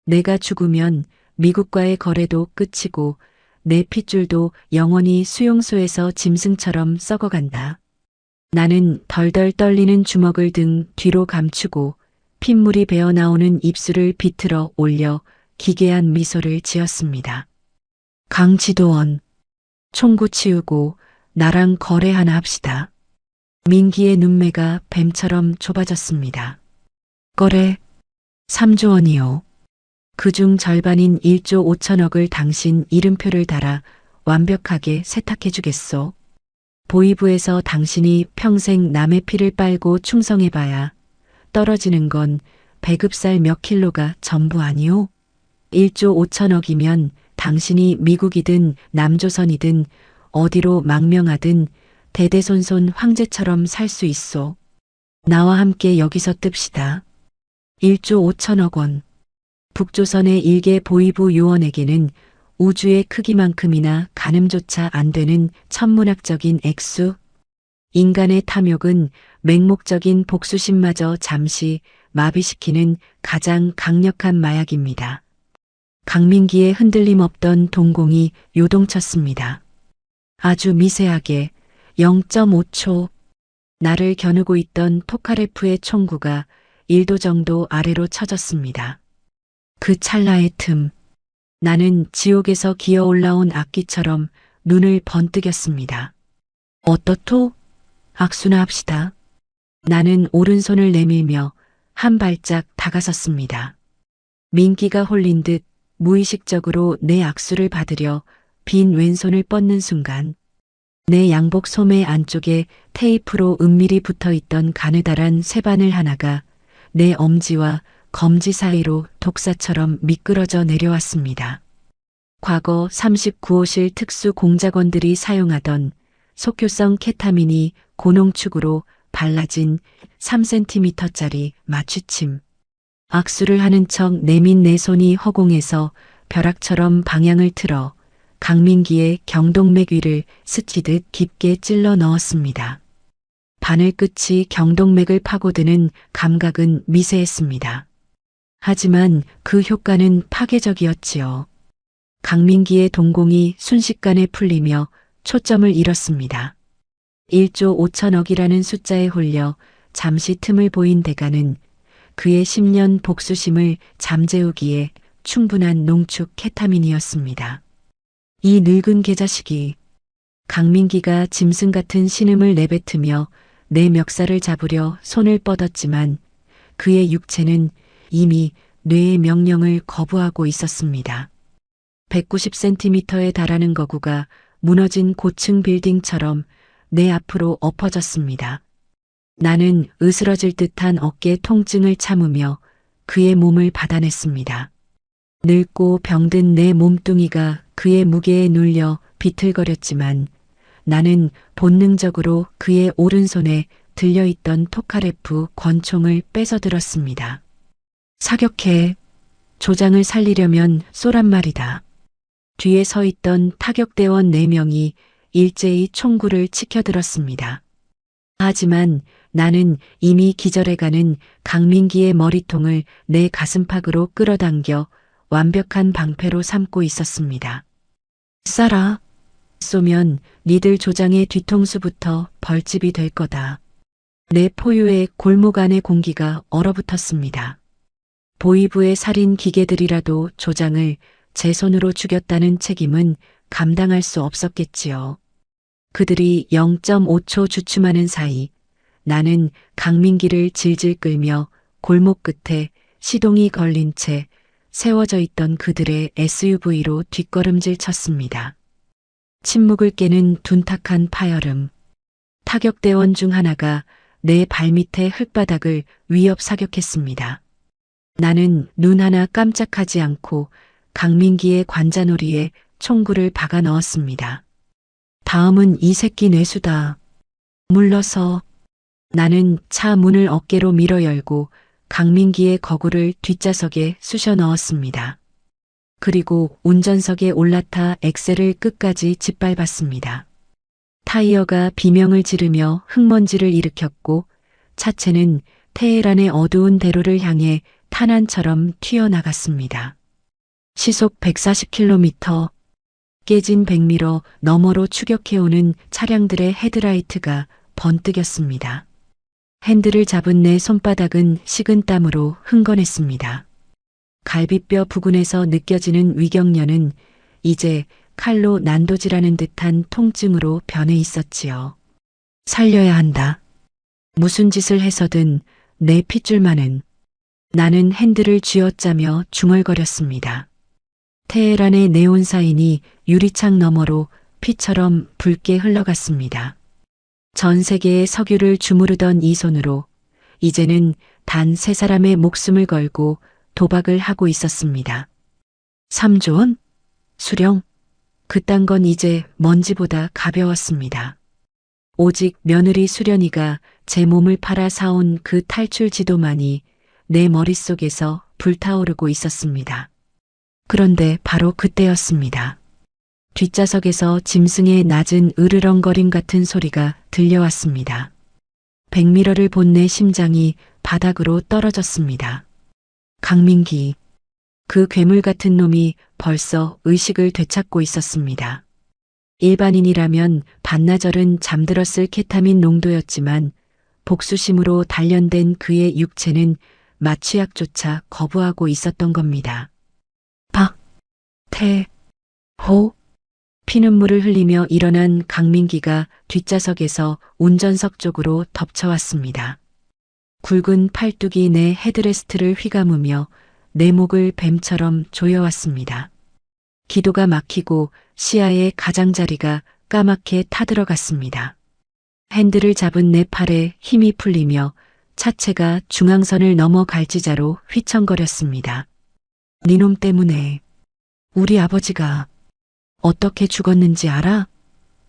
내가 죽으면 미국과의 거래도 끝이고 내 핏줄도 영원히 수용소에서 짐승처럼 썩어간다. 나는 덜덜 떨리는 주먹을 등 뒤로 감추고 핏물이 배어나오는 입술을 비틀어 올려 기괴한 미소를 지었습니다. 강지도원, 총구 치우고 나랑 거래 하나 합시다. 민기의 눈매가 뱀처럼 좁아졌습니다. 거래 3조 원이요. 그중 절반인 1조 5천억을 당신 이름표를 달아 완벽하게 세탁해주겠소. 보이부에서 당신이 평생 남의 피를 빨고 충성해봐야 떨어지는 건 배급살 몇 킬로가 전부 아니오. 1조 5천억이면 당신이 미국이든 남조선이든 어디로 망명하든 대대손손 황제처럼 살 수 있소. 나와 함께 여기서 뜹시다. 1조 5천억 원. 북조선의 일개 보이부 요원에게는 우주의 크기만큼이나 가늠조차 안 되는 천문학적인 액수. 인간의 탐욕은 맹목적인 복수심마저 잠시 마비시키는 가장 강력한 마약입니다. 강민기의 흔들림 없던 동공이 요동쳤습니다. 아주 미세하게 0.5초 나를 겨누고 있던 토카레프의 총구가 1도 정도 아래로 쳐졌습니다. 그 찰나의 틈 나는 지옥에서 기어 올라온 악기처럼 눈을 번뜩였습니다. 어떻소? 악수나 합시다. 나는 오른손을 내밀며 한 발짝 다가섰습니다. 민기가 홀린 듯 무의식적으로 내 악수를 받으려 빈 왼손을 뻗는 순간 내 양복 소매 안쪽에 테이프로 은밀히 붙어있던 가느다란 쇠바늘 하나가 내 엄지와 검지 사이로 독사처럼 미끄러져 내려왔습니다. 과거 39호실 특수 공작원들이 사용하던 속효성 케타민이 고농축으로 발라진 3cm짜리 마취침. 악수를 하는 척 내민 내 손이 허공에서 벼락처럼 방향을 틀어 강민기의 경동맥 위를 스치듯 깊게 찔러 넣었습니다. 바늘 끝이 경동맥을 파고드는 감각은 미세했습니다. 하지만 그 효과는 파괴적이었지요. 강민기의 동공이 순식간에 풀리며 초점을 잃었습니다. 1조 5천억이라는 숫자에 홀려 잠시 틈을 보인 대가는 그의 10년 복수심을 잠재우기에 충분한 농축 케타민이었습니다. 이 늙은 개자식이 강민기가 짐승 같은 신음을 내뱉으며 내 멱살을 잡으려 손을 뻗었지만 그의 육체는 이미 뇌의 명령을 거부하고 있었습니다. 190cm에 달하는 거구가 무너진 고층 빌딩처럼 내 앞으로 엎어졌습니다. 나는 으스러질 듯한 어깨 통증을 참으며 그의 몸을 받아냈습니다. 늙고 병든 내 몸뚱이가 그의 무게에 눌려 비틀거렸지만 나는 본능적으로 그의 오른손에 들려있던 토카레프 권총을 뺏어들었습니다. 사격해. 조장을 살리려면 쏘란 말이다. 뒤에 서 있던 타격대원 4명이 일제히 총구를 치켜들었습니다. 하지만 나는 이미 기절해가는 강민기의 머리통을 내 가슴팍으로 끌어당겨 완벽한 방패로 삼고 있었습니다. 쏴라. 쏘면 니들 조장의 뒤통수부터 벌집이 될 거다. 내 포유의 골목 안의 공기가 얼어붙었습니다. 보이부의 살인 기계들이라도 조장을 제 손으로 죽였다는 책임은 감당할 수 없었겠지요. 그들이 0.5초 주춤하는 사이 나는 강민기를 질질 끌며 골목 끝에 시동이 걸린 채 세워져 있던 그들의 SUV로 뒷걸음질 쳤습니다. 침묵을 깨는 둔탁한 파열음. 타격대원 중 하나가 내 발밑의 흙바닥을 위협 사격했습니다. 나는 눈 하나 깜짝하지 않고 강민기의 관자놀이에 총구를 박아 넣었습니다. 다음은 이 새끼 뇌수다. 물러서. 나는 차 문을 어깨로 밀어 열고 강민기의 거구를 뒷좌석에 쑤셔 넣었습니다. 그리고 운전석에 올라타 엑셀을 끝까지 짓밟았습니다. 타이어가 비명을 지르며 흙먼지를 일으켰고 차체는 테헤란의 어두운 대로를 향해 탄환처럼 튀어나갔습니다. 시속 140km, 깨진 백미러 너머로 추격해오는 차량들의 헤드라이트가 번뜩였습니다. 핸들을 잡은 내 손바닥은 식은 땀으로 흥건했습니다. 갈비뼈 부근에서 느껴지는 위경련은 이제 칼로 난도질하는 듯한 통증으로 변해 있었지요. 살려야 한다. 무슨 짓을 해서든 내 핏줄만은. 나는 핸들을 쥐어짜며 중얼거렸습니다. 테헤란의 네온 사인이 유리창 너머로 피처럼 붉게 흘러갔습니다. 전 세계의 석유를 주무르던 이 손으로 이제는 단 3사람의 목숨을 걸고 도박을 하고 있었습니다. 3조 원? 수령? 그딴 건 이제 먼지보다 가벼웠습니다. 오직 며느리 수련이가 제 몸을 팔아 사온 그 탈출 지도만이 내 머릿속에서 불타오르고 있었습니다. 그런데 바로 그때였습니다. 뒷좌석에서 짐승의 낮은 으르렁거림 같은 소리가 들려왔습니다. 백미러를 본 내 심장이 바닥으로 떨어졌습니다. 강민기, 그 괴물 같은 놈이 벌써 의식을 되찾고 있었습니다. 일반인이라면 반나절은 잠들었을 케타민 농도였지만 복수심으로 단련된 그의 육체는 마취약조차 거부하고 있었던 겁니다. 호. 피눈물을 흘리며 일어난 강민기가 뒷좌석에서 운전석 쪽으로 덮쳐왔습니다. 굵은 팔뚝이 내 헤드레스트를 휘감으며 내 목을 뱀처럼 조여왔습니다. 기도가 막히고 시야의 가장자리가 까맣게 타들어갔습니다. 핸들을 잡은 내 팔에 힘이 풀리며 차체가 중앙선을 넘어 갈지자로 휘청거렸습니다. 니놈 때문에 우리 아버지가 어떻게 죽었는지 알아?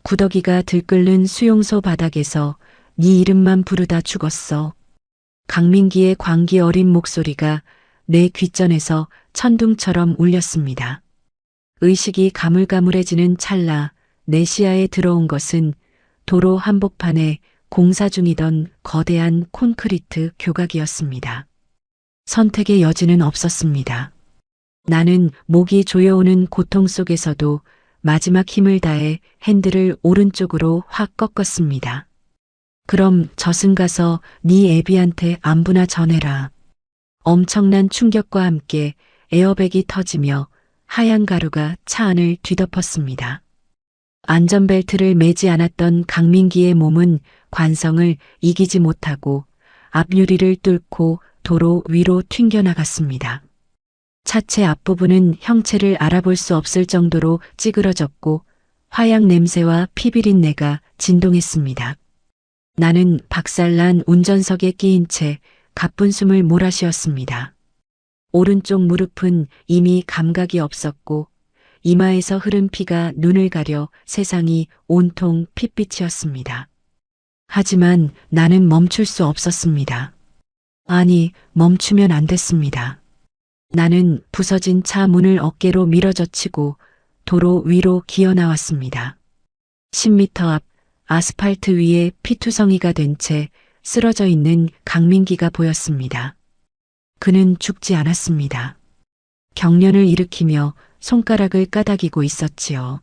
구더기가 들끓는 수용소 바닥에서 네 이름만 부르다 죽었어. 강민기의 광기 어린 목소리가 내 귓전에서 천둥처럼 울렸습니다. 의식이 가물가물해지는 찰나 내 시야에 들어온 것은 도로 한복판에 공사 중이던 거대한 콘크리트 교각이었습니다. 선택의 여지는 없었습니다. 나는 목이 조여오는 고통 속에서도 마지막 힘을 다해 핸들을 오른쪽으로 확 꺾었습니다. 그럼 저승 가서 네 애비한테 안부나 전해라. 엄청난 충격과 함께 에어백이 터지며 하얀 가루가 차 안을 뒤덮었습니다. 안전벨트를 매지 않았던 강민기의 몸은 관성을 이기지 못하고 앞유리를 뚫고 도로 위로 튕겨나갔습니다. 차체 앞부분은 형체를 알아볼 수 없을 정도로 찌그러졌고 화약 냄새와 피비린내가 진동했습니다. 나는 박살난 운전석에 끼인 채 가쁜 숨을 몰아쉬었습니다. 오른쪽 무릎은 이미 감각이 없었고 이마에서 흐른 피가 눈을 가려 세상이 온통 핏빛이었습니다. 하지만 나는 멈출 수 없었습니다. 아니, 멈추면 안 됐습니다. 나는 부서진 차 문을 어깨로 밀어젖히고 도로 위로 기어 나왔습니다. 10m 앞 아스팔트 위에 피투성이가 된 채 쓰러져 있는 강민기가 보였습니다. 그는 죽지 않았습니다. 경련을 일으키며 손가락을 까닥이고 있었지요.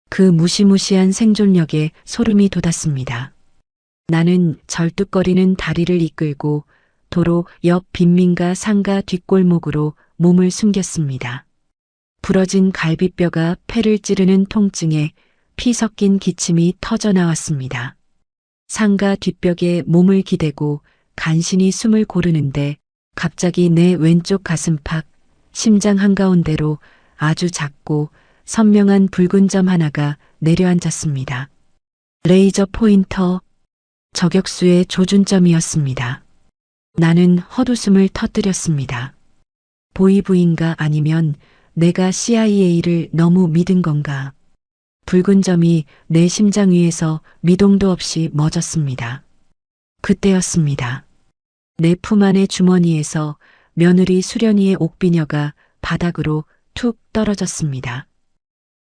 그 무시무시한 생존력에 소름이 돋았습니다. 나는 절뚝거리는 다리를 이끌고 도로 옆 빈민가 상가 뒷골목으로 몸을 숨겼습니다. 부러진 갈비뼈가 폐를 찌르는 통증에 피 섞인 기침이 터져 나왔습니다. 상가 뒷벽에 몸을 기대고 간신히 숨을 고르는데 갑자기 내 왼쪽 가슴팍, 심장 한가운데로 아주 작고 선명한 붉은 점 하나가 내려앉았습니다. 레이저 포인터, 저격수의 조준점이었습니다. 나는 헛웃음을 터뜨렸습니다. 보이부인가 아니면 내가 CIA를 너무 믿은 건가. 붉은 점이 내 심장 위에서 미동도 없이 멎었습니다. 그때였습니다. 내 품 안의 주머니에서 며느리 수련이의 옥비녀가 바닥으로 툭 떨어졌습니다.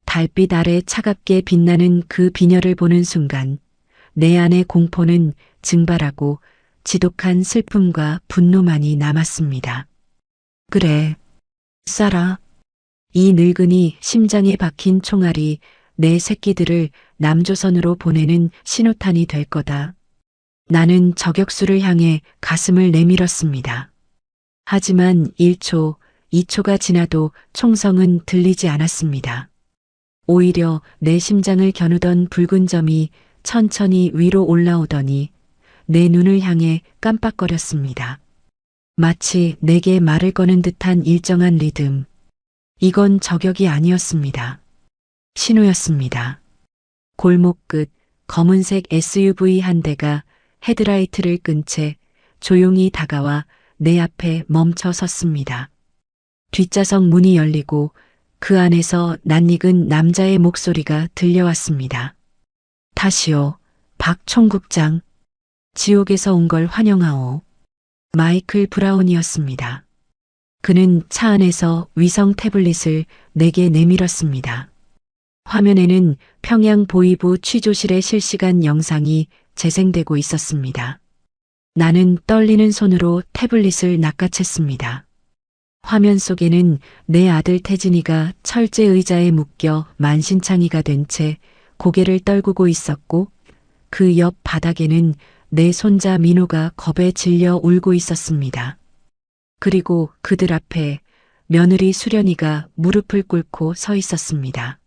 달빛 아래 차갑게 빛나는 그 비녀를 보는 순간 내 안의 공포는 증발하고 지독한 슬픔과 분노만이 남았습니다. 그래, 쏴라. 이 늙은이 심장에 박힌 총알이 내 새끼들을 남조선으로 보내는 신호탄이 될 거다. 나는 저격수를 향해 가슴을 내밀었습니다. 하지만 1초, 2초가 지나도 총성은 들리지 않았습니다. 오히려 내 심장을 겨누던 붉은 점이 천천히 위로 올라오더니 내 눈을 향해 깜빡거렸습니다. 마치 내게 말을 거는 듯한 일정한 리듬. 이건 저격이 아니었습니다. 신호였습니다. 골목 끝 검은색 SUV 한 대가 헤드라이트를 끈 채 조용히 다가와 내 앞에 멈춰 섰습니다. 뒷좌석 문이 열리고 그 안에서 낯익은 남자의 목소리가 들려왔습니다. 다시오, 박 총국장. 지옥에서 온 걸 환영하오. 마이클 브라운이었습니다. 그는 차 안에서 위성 태블릿을 내게 내밀었습니다. 화면에는 평양 보이부 취조실의 실시간 영상이 재생되고 있었습니다. 나는 떨리는 손으로 태블릿을 낚아챘습니다. 화면 속에는 내 아들 태진이가 철제 의자에 묶여 만신창이가 된 채 고개를 떨구고 있었고 그 옆 바닥에는 내 손자 민호가 겁에 질려 울고 있었습니다. 그리고 그들 앞에 며느리 수련이가 무릎을 꿇고 서 있었습니다.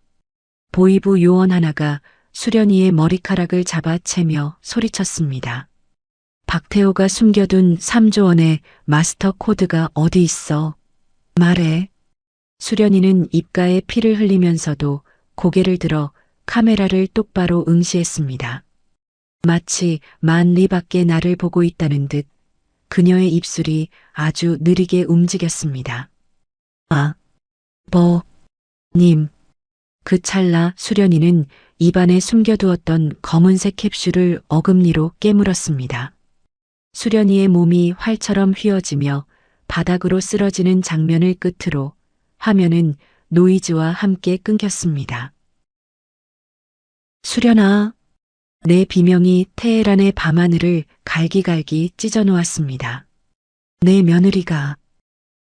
보이부 요원 하나가 수련이의 머리카락을 잡아채며 소리쳤습니다. 박태호가 숨겨둔 3조 원의 마스터 코드가 어디 있어? 말해. 수련이는 입가에 피를 흘리면서도 고개를 들어 카메라를 똑바로 응시했습니다. 마치 만리 밖에 나를 보고 있다는 듯 그녀의 입술이 아주 느리게 움직였습니다. 아, 님. 그 찰나 수련이는 입안에 숨겨두었던 검은색 캡슐을 어금니로 깨물었습니다. 수련이의 몸이 활처럼 휘어지며 바닥으로 쓰러지는 장면을 끝으로 화면은 노이즈와 함께 끊겼습니다. 수련아. 내 비명이 테헤란의 밤하늘을 갈기갈기 찢어놓았습니다. 내 며느리가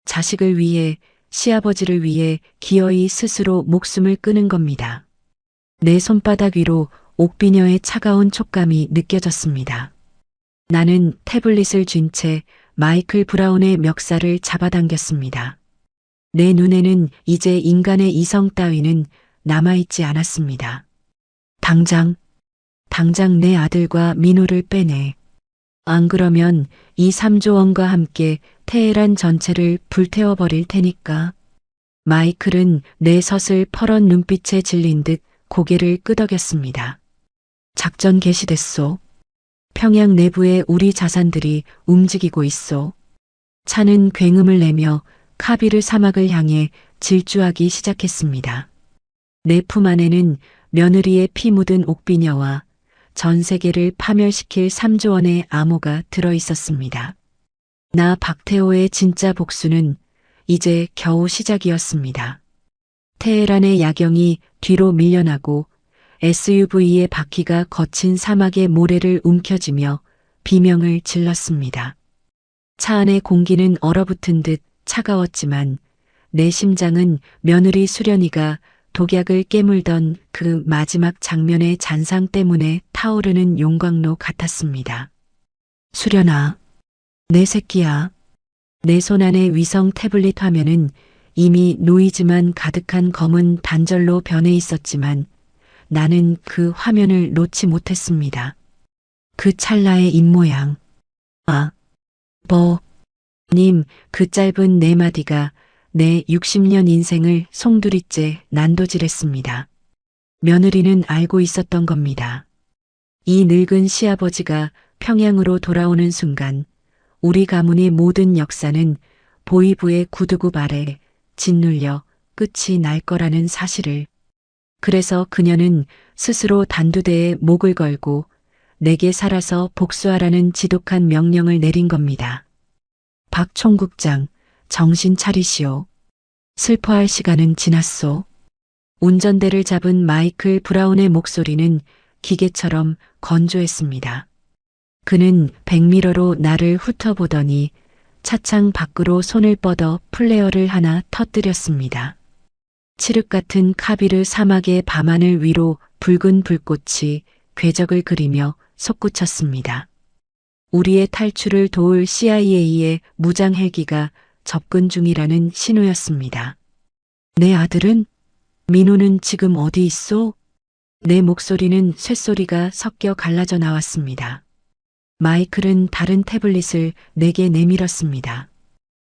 자식을 위해 시아버지를 위해 기어이 스스로 목숨을 끊은 겁니다. 내 손바닥 위로 옥비녀의 차가운 촉감이 느껴졌습니다. 나는 태블릿을 쥔 채 마이클 브라운의 멱살을 잡아당겼습니다. 내 눈에는 이제 인간의 이성 따위는 남아있지 않았습니다. 당장 내 아들과 민호를 빼내. 안 그러면 이 3조 원과 함께 테헤란 전체를 불태워버릴 테니까. 마이클은 내 섯을 퍼런 눈빛에 질린 듯 고개를 끄덕였습니다. 작전 개시됐소. 평양 내부에 우리 자산들이 움직이고 있소. 차는 굉음을 내며 카비르 사막을 향해 질주하기 시작했습니다. 내 품 안에는 며느리의 피 묻은 옥비녀와 전 세계를 파멸시킬 3조 원의 암호가 들어 있었습니다. 나 박태호의 진짜 복수는 이제 겨우 시작이었습니다. 테헤란의 야경이 뒤로 밀려나고 SUV의 바퀴가 거친 사막의 모래를 움켜쥐며 비명을 질렀습니다. 차 안의 공기는 얼어붙은 듯 차가웠지만 내 심장은 며느리 수련이가 독약을 깨물던 그 마지막 장면의 잔상 때문에 타오르는 용광로 같았습니다. 수련아, 내 새끼야. 내 손 안의 위성 태블릿 화면은 이미 노이즈만 가득한 검은 단절로 변해 있었지만 나는 그 화면을 놓지 못했습니다. 그 찰나의 입모양. 아, 님, 그 짧은 네 마디가 내 60년 인생을 송두리째 난도질했습니다. 며느리는 알고 있었던 겁니다. 이 늙은 시아버지가 평양으로 돌아오는 순간 우리 가문의 모든 역사는 보이부의 구두굽 아래 짓눌려 끝이 날 거라는 사실을. 그래서 그녀는 스스로 단두대에 목을 걸고 내게 살아서 복수하라는 지독한 명령을 내린 겁니다. 박 총국장, 정신 차리시오. 슬퍼할 시간은 지났소. 운전대를 잡은 마이클 브라운의 목소리는 기계처럼 건조했습니다. 그는 백미러로 나를 훑어보더니 차창 밖으로 손을 뻗어 플레어를 하나 터뜨렸습니다. 칠흑 같은 카비르 사막의 밤하늘 위로 붉은 불꽃이 궤적을 그리며 솟구쳤습니다. 우리의 탈출을 도울 CIA의 무장 헬기가 접근 중이라는 신호였습니다. 내 아들은? 민호는 지금 어디 있소? 내 목소리는 쇳소리가 섞여 갈라져 나왔습니다. 마이클은 다른 태블릿을 내게 내밀었습니다.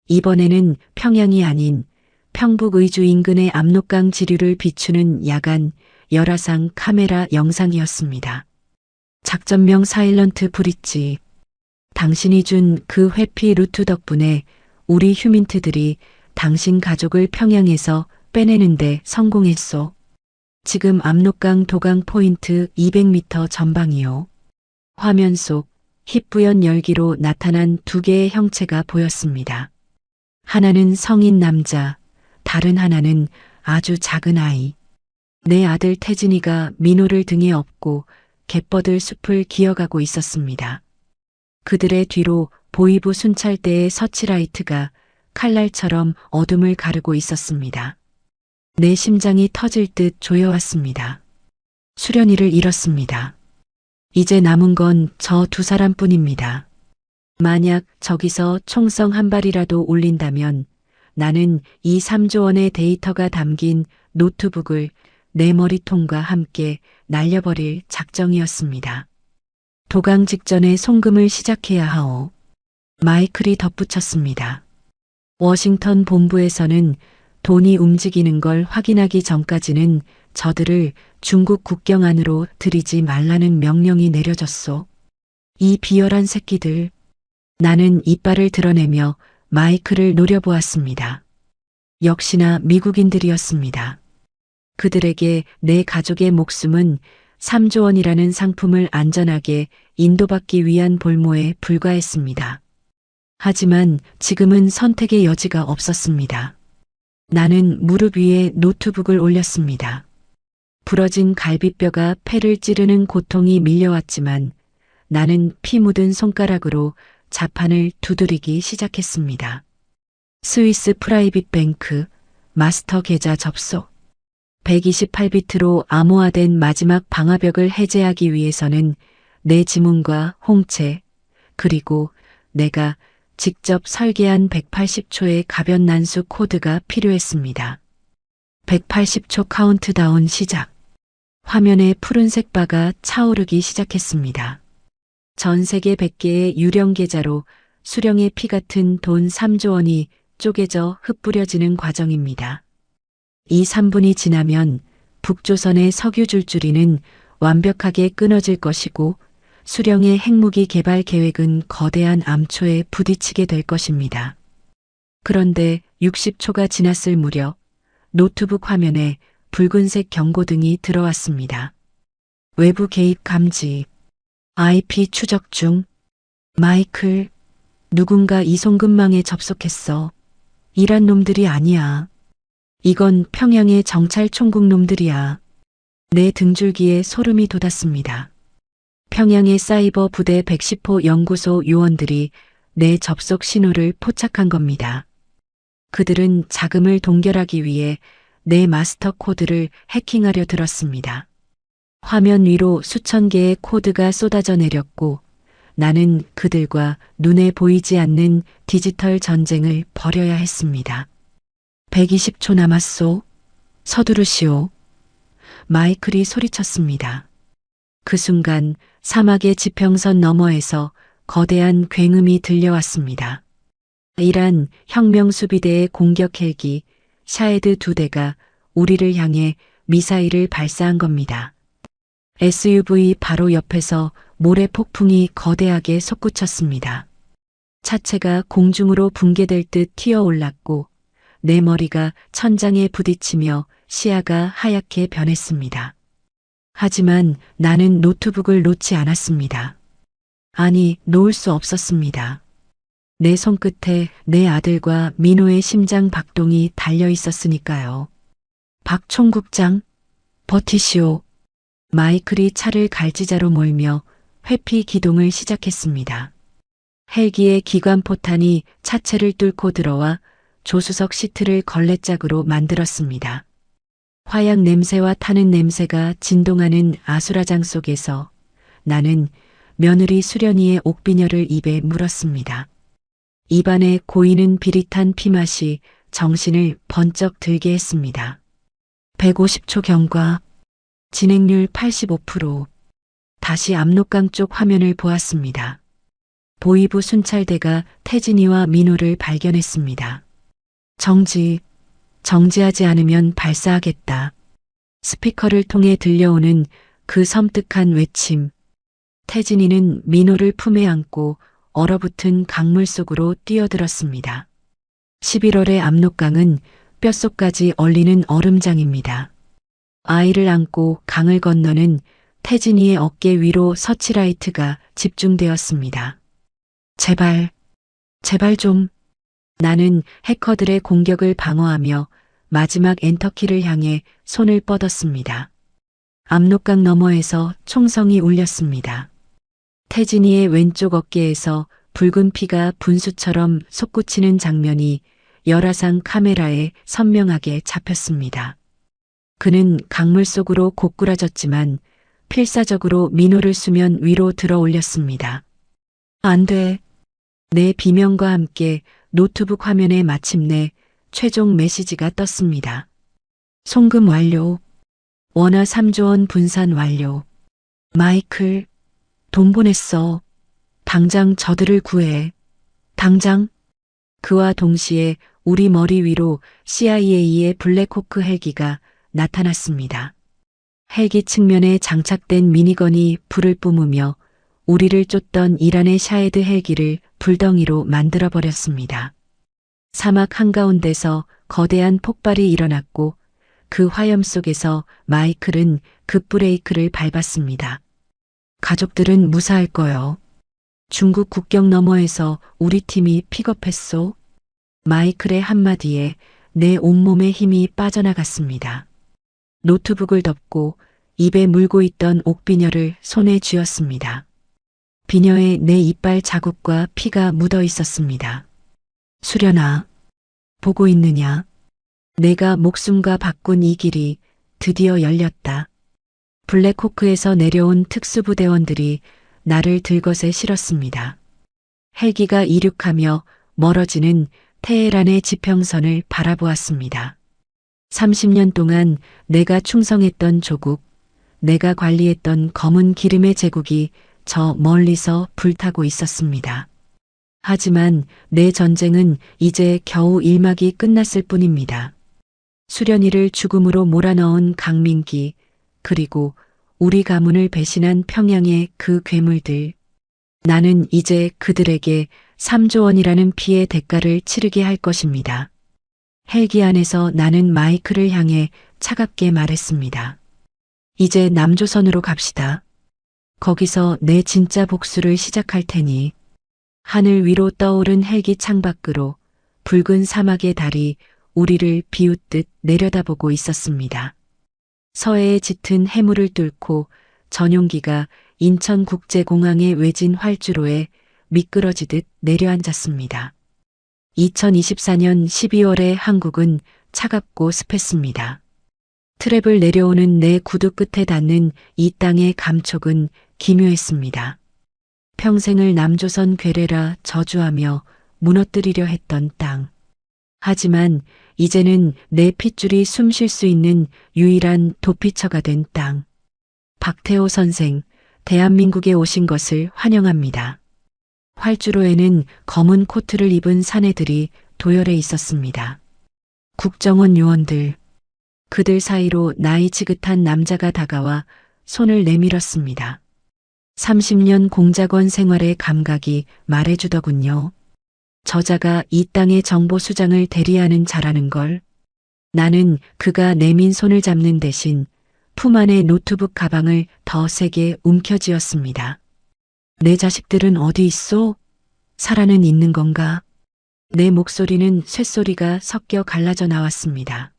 이번에는 평양이 아닌 평북 의주 인근의 압록강 지류를 비추는 야간 열화상 카메라 영상이었습니다. 작전명 사일런트 브릿지. 당신이 준 그 회피 루트 덕분에 우리 휴민트들이 당신 가족을 평양에서 빼내는데 성공했소. 지금 압록강 도강 포인트 200m 전방이요. 화면 속 희뿌연 열기로 나타난 두 개의 형체가 보였습니다. 하나는 성인 남자, 다른 하나는 아주 작은 아이. 내 아들 태진이가 민호를 등에 업고 갯버들 숲을 기어가고 있었습니다. 그들의 뒤로 보이부 순찰대의 서치라이트가 칼날처럼 어둠을 가르고 있었습니다. 내 심장이 터질 듯 조여왔습니다. 수련이를 잃었습니다. 이제 남은 건 저 두 사람뿐입니다. 만약 저기서 총성 한 발이라도 울린다면 나는 이 3조 원의 데이터가 담긴 노트북을 내 머리통과 함께 날려버릴 작정이었습니다. 도강 직전에 송금을 시작해야 하오. 마이클이 덧붙였습니다. 워싱턴 본부에서는 돈이 움직이는 걸 확인하기 전까지는 저들을 중국 국경 안으로 들이지 말라는 명령이 내려졌소. 이 비열한 새끼들. 나는 이빨을 드러내며 마이클을 노려보았습니다. 역시나 미국인들이었습니다. 그들에게 내 가족의 목숨은 3조 원이라는 상품을 안전하게 인도받기 위한 볼모에 불과했습니다. 하지만 지금은 선택의 여지가 없었습니다. 나는 무릎 위에 노트북을 올렸습니다. 부러진 갈비뼈가 폐를 찌르는 고통이 밀려왔지만 나는 피 묻은 손가락으로 자판을 두드리기 시작했습니다. 스위스 프라이빗 뱅크 마스터 계좌 접속. 128비트로 암호화된 마지막 방화벽을 해제하기 위해서는 내 지문과 홍채, 그리고 내가 직접 설계한 180초의 가변 난수 코드가 필요했습니다. 180초 카운트다운 시작. 화면에 푸른색 바가 차오르기 시작했습니다. 전 세계 100개의 유령 계좌로 수령의 피 같은 돈 3조 원이 쪼개져 흩뿌려지는 과정입니다. 이 3분이 지나면 북조선의 석유 줄줄이는 완벽하게 끊어질 것이고 수령의 핵무기 개발 계획은 거대한 암초에 부딪히게 될 것입니다. 그런데 60초가 지났을 무렵 노트북 화면에 붉은색 경고등이 들어왔습니다. 외부 개입 감지. IP 추적 중. 마이클, 누군가 이 송금망에 접속했어. 이란 놈들이 아니야. 이건 평양의 정찰 총국 놈들이야. 내 등줄기에 소름이 돋았습니다. 평양의 사이버 부대 110호 연구소 요원들이 내 접속 신호를 포착한 겁니다. 그들은 자금을 동결하기 위해 내 마스터 코드를 해킹하려 들었습니다. 화면 위로 수천 개의 코드가 쏟아져 내렸고 나는 그들과 눈에 보이지 않는 디지털 전쟁을 벌여야 했습니다. 120초 남았소. 서두르시오. 마이클이 소리쳤습니다. 그 순간 사막의 지평선 너머에서 거대한 굉음이 들려왔습니다. 이란 혁명수비대의 공격 헬기 샤헤드 2대가 우리를 향해 미사일을 발사한 겁니다. SUV 바로 옆에서 모래 폭풍이 거대하게 솟구쳤습니다. 차체가 공중으로 붕괴될 듯 튀어올랐고 내 머리가 천장에 부딪히며 시야가 하얗게 변했습니다. 하지만 나는 노트북을 놓지 않았습니다. 아니, 놓을 수 없었습니다. 내 손끝에 내 아들과 민호의 심장 박동이 달려 있었으니까요. 박 총국장, 버티시오. 마이클이 차를 갈지자로 몰며 회피 기동을 시작했습니다. 헬기의 기관포탄이 차체를 뚫고 들어와 조수석 시트를 걸레짝으로 만들었습니다. 화약 냄새와 타는 냄새가 진동하는 아수라장 속에서 나는 며느리 수련이의 옥비녀를 입에 물었습니다. 입안에 고이는 비릿한 피맛이 정신을 번쩍 들게 했습니다. 150초 경과, 진행률 85%. 다시 압록강 쪽 화면을 보았습니다. 보이부 순찰대가 태진이와 민호를 발견했습니다. 정지하지 않으면 발사하겠다. 스피커를 통해 들려오는 그 섬뜩한 외침. 태진이는 민호를 품에 안고 얼어붙은 강물 속으로 뛰어들었습니다. 11월의 압록강은 뼛속까지 얼리는 얼음장입니다. 아이를 안고 강을 건너는 태진이의 어깨 위로 서치라이트가 집중되었습니다. 제발 좀. 나는 해커들의 공격을 방어하며 마지막 엔터키를 향해 손을 뻗었습니다. 압록강 너머에서 총성이 울렸습니다. 태진이의 왼쪽 어깨에서 붉은 피가 분수처럼 솟구치는 장면이 열화상 카메라에 선명하게 잡혔습니다. 그는 강물 속으로 고꾸라졌지만 필사적으로 민호를 수면 위로 들어 올렸습니다. 안 돼. 내 비명과 함께 노트북 화면에 마침내 최종 메시지가 떴습니다. 송금 완료. 원화 3조 원 분산 완료. 마이클, 돈 보냈어. 당장 저들을 구해. 당장. 그와 동시에 우리 머리 위로 CIA의 블랙호크 헬기가 나타났습니다. 헬기 측면에 장착된 미니건이 불을 뿜으며 우리를 쫓던 이란의 샤헤드 헬기를 불덩이로 만들어버렸습니다. 사막 한가운데서 거대한 폭발이 일어났고 그 화염 속에서 마이클은 급브레이크를 밟았습니다. 가족들은 무사할 거요. 중국 국경 너머에서 우리 팀이 픽업했소. 마이클의 한마디에 내 온몸의 힘이 빠져나갔습니다. 노트북을 덮고 입에 물고 있던 옥비녀를 손에 쥐었습니다. 비녀에 내 이빨 자국과 피가 묻어 있었습니다. 수련아, 보고 있느냐? 내가 목숨과 바꾼 이 길이 드디어 열렸다. 블랙호크에서 내려온 특수부대원들이 나를 들것에 실었습니다. 헬기가 이륙하며 멀어지는 테헤란의 지평선을 바라보았습니다. 30년 동안 내가 충성했던 조국, 내가 관리했던 검은 기름의 제국이 저 멀리서 불타고 있었습니다. 하지만 내 전쟁은 이제 겨우 일막이 끝났을 뿐입니다. 수련이를 죽음으로 몰아넣은 강민기, 그리고 우리 가문을 배신한 평양의 그 괴물들. 나는 이제 그들에게 3조 원이라는 피의 대가를 치르게 할 것입니다. 헬기 안에서 나는 마이클을 향해 차갑게 말했습니다. 이제 남조선으로 갑시다. 거기서 내 진짜 복수를 시작할 테니. 하늘 위로 떠오른 헬기 창밖으로 붉은 사막의 달이 우리를 비웃듯 내려다보고 있었습니다. 서해에 짙은 해물을 뚫고 전용기가 인천국제공항의 외진 활주로에 미끄러지듯 내려앉았습니다. 2024년 12월의 한국은 차갑고 습했습니다. 트랩을 내려오는 내 구두 끝에 닿는 이 땅의 감촉은 기묘했습니다. 평생을 남조선 괴뢰라 저주하며 무너뜨리려 했던 땅. 하지만 이제는 내 핏줄이 숨 쉴 수 있는 유일한 도피처가 된 땅. 박태호 선생, 대한민국에 오신 것을 환영합니다. 활주로에는 검은 코트를 입은 사내들이 도열해 있었습니다. 국정원 요원들. 그들 사이로 나이 지긋한 남자가 다가와 손을 내밀었습니다. 30년 공작원 생활의 감각이 말해주더군요. 저자가 이 땅의 정보수장을 대리하는 자라는 걸. 나는 그가 내민 손을 잡는 대신 품 안의 노트북 가방을 더 세게 움켜쥐었습니다. 내 자식들은 어디 있소? 살아는 있는 건가? 내 목소리는 쇳소리가 섞여 갈라져 나왔습니다.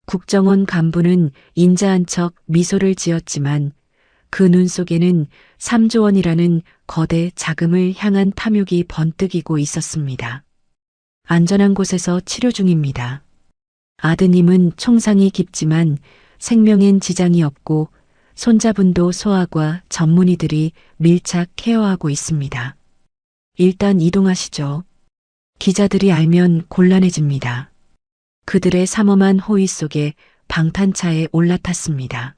국정원 간부는 인자한 척 미소를 지었지만 그 눈 속에는 3조 원이라는 거대 자금을 향한 탐욕이 번뜩이고 있었습니다. 안전한 곳에서 치료 중입니다. 아드님은 총상이 깊지만 생명엔 지장이 없고 손자분도 소아과 전문의들이 밀착 케어하고 있습니다. 일단 이동하시죠. 기자들이 알면 곤란해집니다. 그들의 삼엄한 호의 속에 방탄차에 올라탔습니다.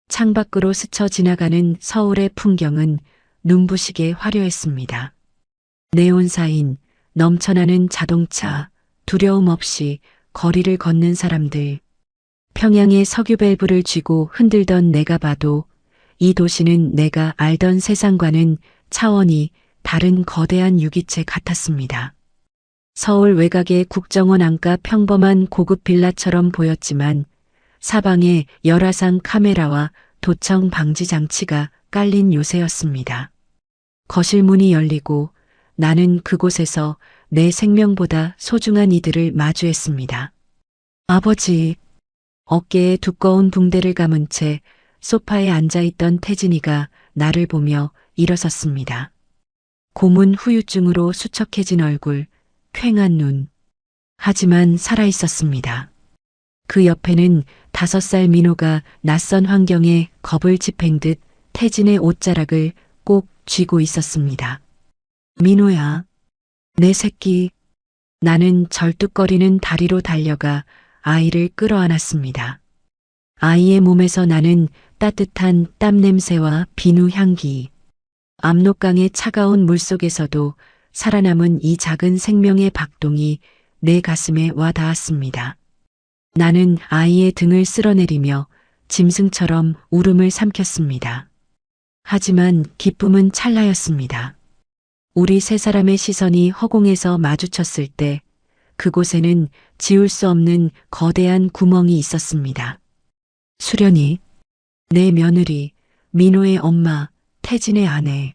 창밖으로 스쳐 지나가는 서울의 풍경은 눈부시게 화려했습니다. 네온사인, 넘쳐나는 자동차, 두려움 없이 거리를 걷는 사람들. 평양의 석유 밸브를 쥐고 흔들던 내가 봐도 이 도시는 내가 알던 세상과는 차원이 다른 거대한 유기체 같았습니다. 서울 외곽의 국정원 안가 평범한 고급 빌라처럼 보였지만 사방에 열화상 카메라와 도청 방지 장치가 깔린 요새였습니다. 거실 문이 열리고 나는 그곳에서 내 생명보다 소중한 이들을 마주했습니다. 아버지, 어깨에 두꺼운 붕대를 감은 채 소파에 앉아있던 태진이가 나를 보며 일어섰습니다. 고문 후유증으로 수척해진 얼굴, 퀭한 눈. 하지만 살아있었습니다. 그 옆에는 5살 민호가 낯선 환경에 겁을 집행듯 태진의 옷자락을 꼭 쥐고 있었습니다. 민호야, 내 새끼. 나는 절뚝거리는 다리로 달려가 아이를 끌어안았습니다. 아이의 몸에서 나는 따뜻한 땀 냄새와 비누 향기. 압록강의 차가운 물속에서도 살아남은 이 작은 생명의 박동이 내 가슴에 와 닿았습니다. 나는 아이의 등을 쓸어내리며 짐승처럼 울음을 삼켰습니다. 하지만 기쁨은 찰나였습니다. 우리 세 사람의 시선이 허공에서 마주쳤을 때 그곳에는 지울 수 없는 거대한 구멍이 있었습니다. 수련이, 내 며느리, 민호의 엄마, 태진의 아내.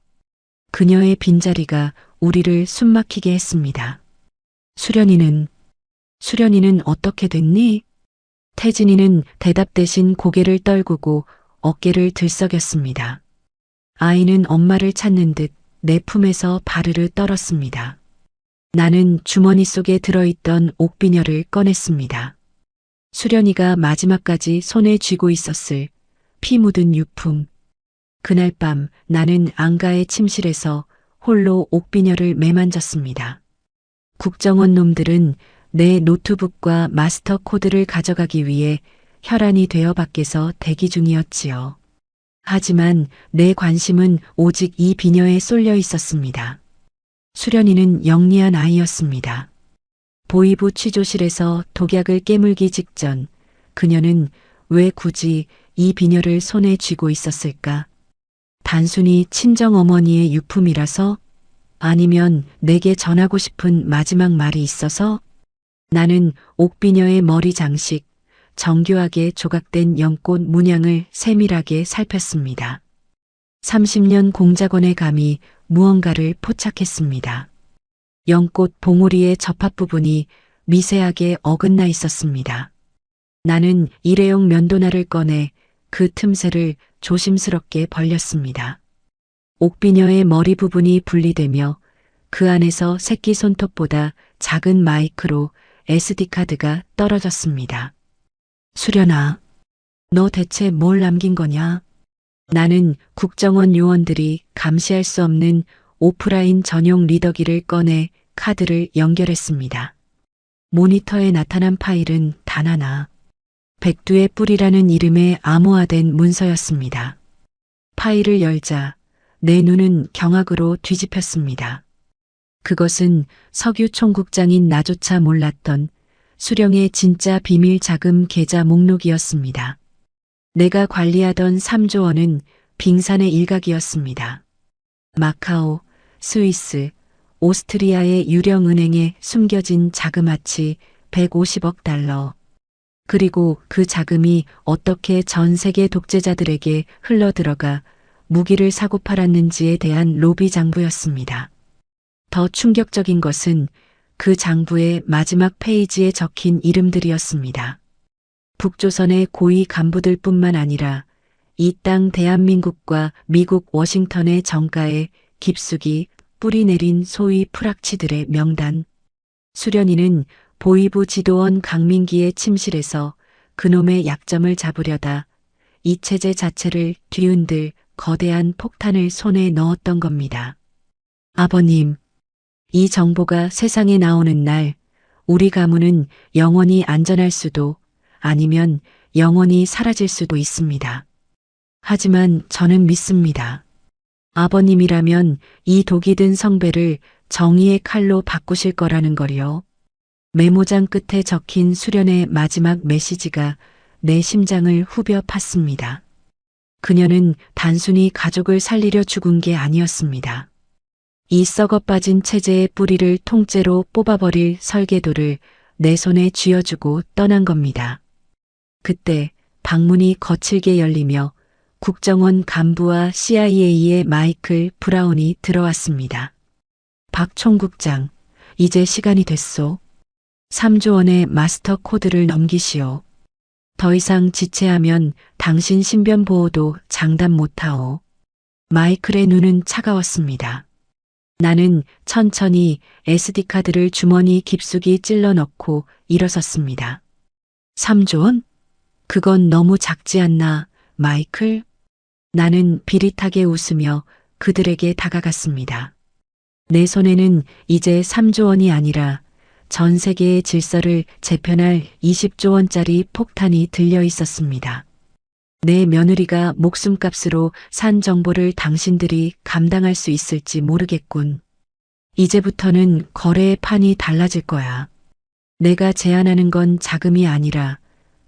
그녀의 빈자리가 우리를 숨막히게 했습니다. 수련이는 어떻게 됐니? 태진이는 대답 대신 고개를 떨구고 어깨를 들썩였습니다. 아이는 엄마를 찾는 듯 내 품에서 바르르 떨었습니다. 나는 주머니 속에 들어있던 옥비녀를 꺼냈습니다. 수련이가 마지막까지 손에 쥐고 있었을 피 묻은 유품. 그날 밤 나는 안가의 침실에서 홀로 옥비녀를 매만졌습니다. 국정원 놈들은 내 노트북과 마스터 코드를 가져가기 위해 혈안이 되어 밖에서 대기 중이었지요. 하지만 내 관심은 오직 이 비녀에 쏠려 있었습니다. 수련이는 영리한 아이였습니다. 보이부 취조실에서 독약을 깨물기 직전 그녀는 왜 굳이 이 비녀를 손에 쥐고 있었을까? 단순히 친정어머니의 유품이라서? 아니면 내게 전하고 싶은 마지막 말이 있어서? 나는 옥비녀의 머리 장식, 정교하게 조각된 연꽃 문양을 세밀하게 살폈습니다. 30년 공작원의 감이 무언가를 포착했습니다. 연꽃 봉우리의 접합 부분이 미세하게 어긋나 있었습니다. 나는 일회용 면도날을 꺼내 그 틈새를 조심스럽게 벌렸습니다. 옥비녀의 머리 부분이 분리되며 그 안에서 새끼 손톱보다 작은 마이크로 SD카드가 떨어졌습니다. 수련아, 너 대체 뭘 남긴 거냐? 나는 국정원 요원들이 감시할 수 없는 오프라인 전용 리더기를 꺼내 카드를 연결했습니다. 모니터에 나타난 파일은 단 하나. 백두의 뿔이라는 이름의 암호화된 문서였습니다. 파일을 열자 내 눈은 경악으로 뒤집혔습니다. 그것은 석유 총국장인 나조차 몰랐던 수령의 진짜 비밀 자금 계좌 목록이었습니다. 내가 관리하던 3조 원은 빙산의 일각이었습니다. 마카오, 스위스, 오스트리아의 유령 은행에 숨겨진 자그마치 150억 달러. 그리고 그 자금이 어떻게 전 세계 독재자들에게 흘러들어가 무기를 사고 팔았는지에 대한 로비 장부였습니다. 더 충격적인 것은 그 장부의 마지막 페이지에 적힌 이름들이었습니다. 북조선의 고위 간부들뿐만 아니라 이 땅 대한민국과 미국 워싱턴의 정가에 깊숙이 뿌리 내린 소위 프락치들의 명단. 수련이는 보위부 지도원 강민기의 침실에서 그놈의 약점을 잡으려다 이 체제 자체를 뒤흔들 거대한 폭탄을 손에 넣었던 겁니다. 아버님, 이 정보가 세상에 나오는 날 우리 가문은 영원히 안전할 수도 아니면 영원히 사라질 수도 있습니다. 하지만 저는 믿습니다. 아버님이라면 이 독이 든 성배를 정의의 칼로 바꾸실 거라는 걸요. 메모장 끝에 적힌 수련의 마지막 메시지가 내 심장을 후벼 팠습니다. 그녀는 단순히 가족을 살리려 죽은 게 아니었습니다. 이 썩어 빠진 체제의 뿌리를 통째로 뽑아버릴 설계도를 내 손에 쥐어주고 떠난 겁니다. 그때 방문이 거칠게 열리며 국정원 간부와 CIA의 마이클 브라운이 들어왔습니다. 박 총국장, 이제 시간이 됐소. 3조 원의 마스터 코드를 넘기시오. 더 이상 지체하면 당신 신변 보호도 장담 못하오. 마이클의 눈은 차가웠습니다. 나는 천천히 SD카드를 주머니 깊숙이 찔러 넣고 일어섰습니다. 3조 원? 그건 너무 작지 않나, 마이클? 나는 비릿하게 웃으며 그들에게 다가갔습니다. 내 손에는 이제 3조 원이 아니라 전 세계의 질서를 재편할 20조 원짜리 폭탄이 들려 있었습니다. 내 며느리가 목숨값으로 산 정보를 당신들이 감당할 수 있을지 모르겠군. 이제부터는 거래의 판이 달라질 거야. 내가 제안하는 건 자금이 아니라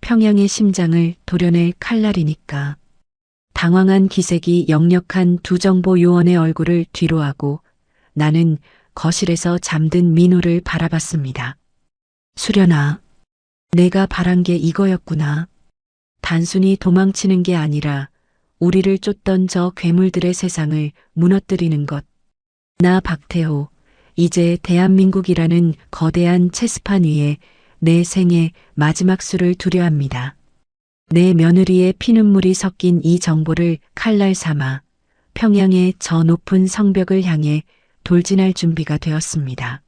평양의 심장을 도려낼 칼날이니까. 당황한 기색이 역력한 두 정보 요원의 얼굴을 뒤로하고 나는 거실에서 잠든 민호를 바라봤습니다. 수련아, 내가 바란 게 이거였구나. 단순히 도망치는 게 아니라 우리를 쫓던 저 괴물들의 세상을 무너뜨리는 것. 나 박태호, 이제 대한민국이라는 거대한 체스판 위에 내 생의 마지막 수를 두려 합니다. 내 며느리의 피눈물이 섞인 이 정보를 칼날 삼아 평양의 저 높은 성벽을 향해 돌진할 준비가 되었습니다.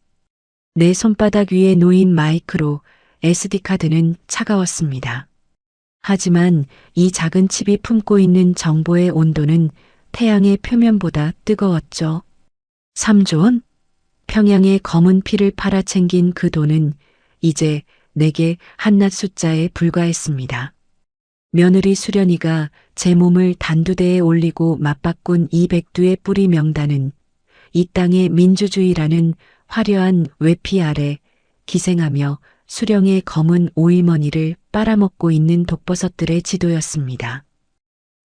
내 손바닥 위에 놓인 마이크로 SD카드는 차가웠습니다. 하지만 이 작은 칩이 품고 있는 정보의 온도는 태양의 표면보다 뜨거웠죠. 3조 원? 평양의 검은 피를 팔아챙긴 그 돈은 이제 내게 한낱 숫자에 불과했습니다. 며느리 수련이가 제 몸을 단두대에 올리고 맞바꾼 이 백두의 뿌리 명단은 이 땅의 민주주의라는 화려한 외피 아래 기생하며 수령의 검은 오이머니를 빨아먹고 있는 독버섯들의 지도였습니다.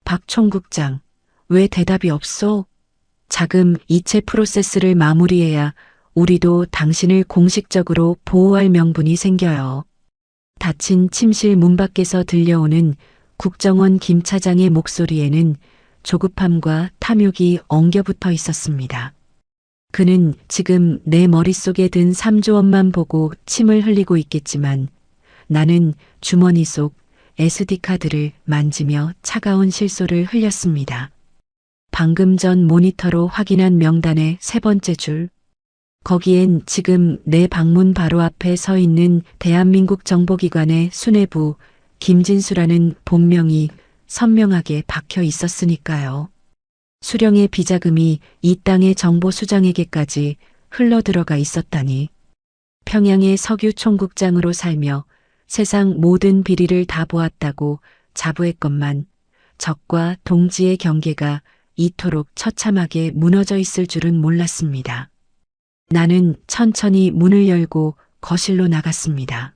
박 총국장, 왜 대답이 없소? 자금 이체 프로세스를 마무리해야 우리도 당신을 공식적으로 보호할 명분이 생겨요. 닫힌 침실 문 밖에서 들려오는 국정원 김 차장의 목소리에는 조급함과 탐욕이 엉겨붙어 있었습니다. 그는 지금 내 머릿속에 든 3조 원만 보고 침을 흘리고 있겠지만 나는 주머니 속 SD카드를 만지며 차가운 실소를 흘렸습니다. 방금 전 모니터로 확인한 명단의 세 번째 줄. 거기엔 지금 내 방문 바로 앞에 서 있는 대한민국 정보기관의 수뇌부 김진수라는 본명이 선명하게 박혀 있었으니까요. 수령의 비자금이 이 땅의 정보 수장에게까지 흘러들어가 있었다니. 평양의 석유 총국장으로 살며 세상 모든 비리를 다 보았다고 자부했건만 적과 동지의 경계가 이토록 처참하게 무너져 있을 줄은 몰랐습니다. 나는 천천히 문을 열고 거실로 나갔습니다.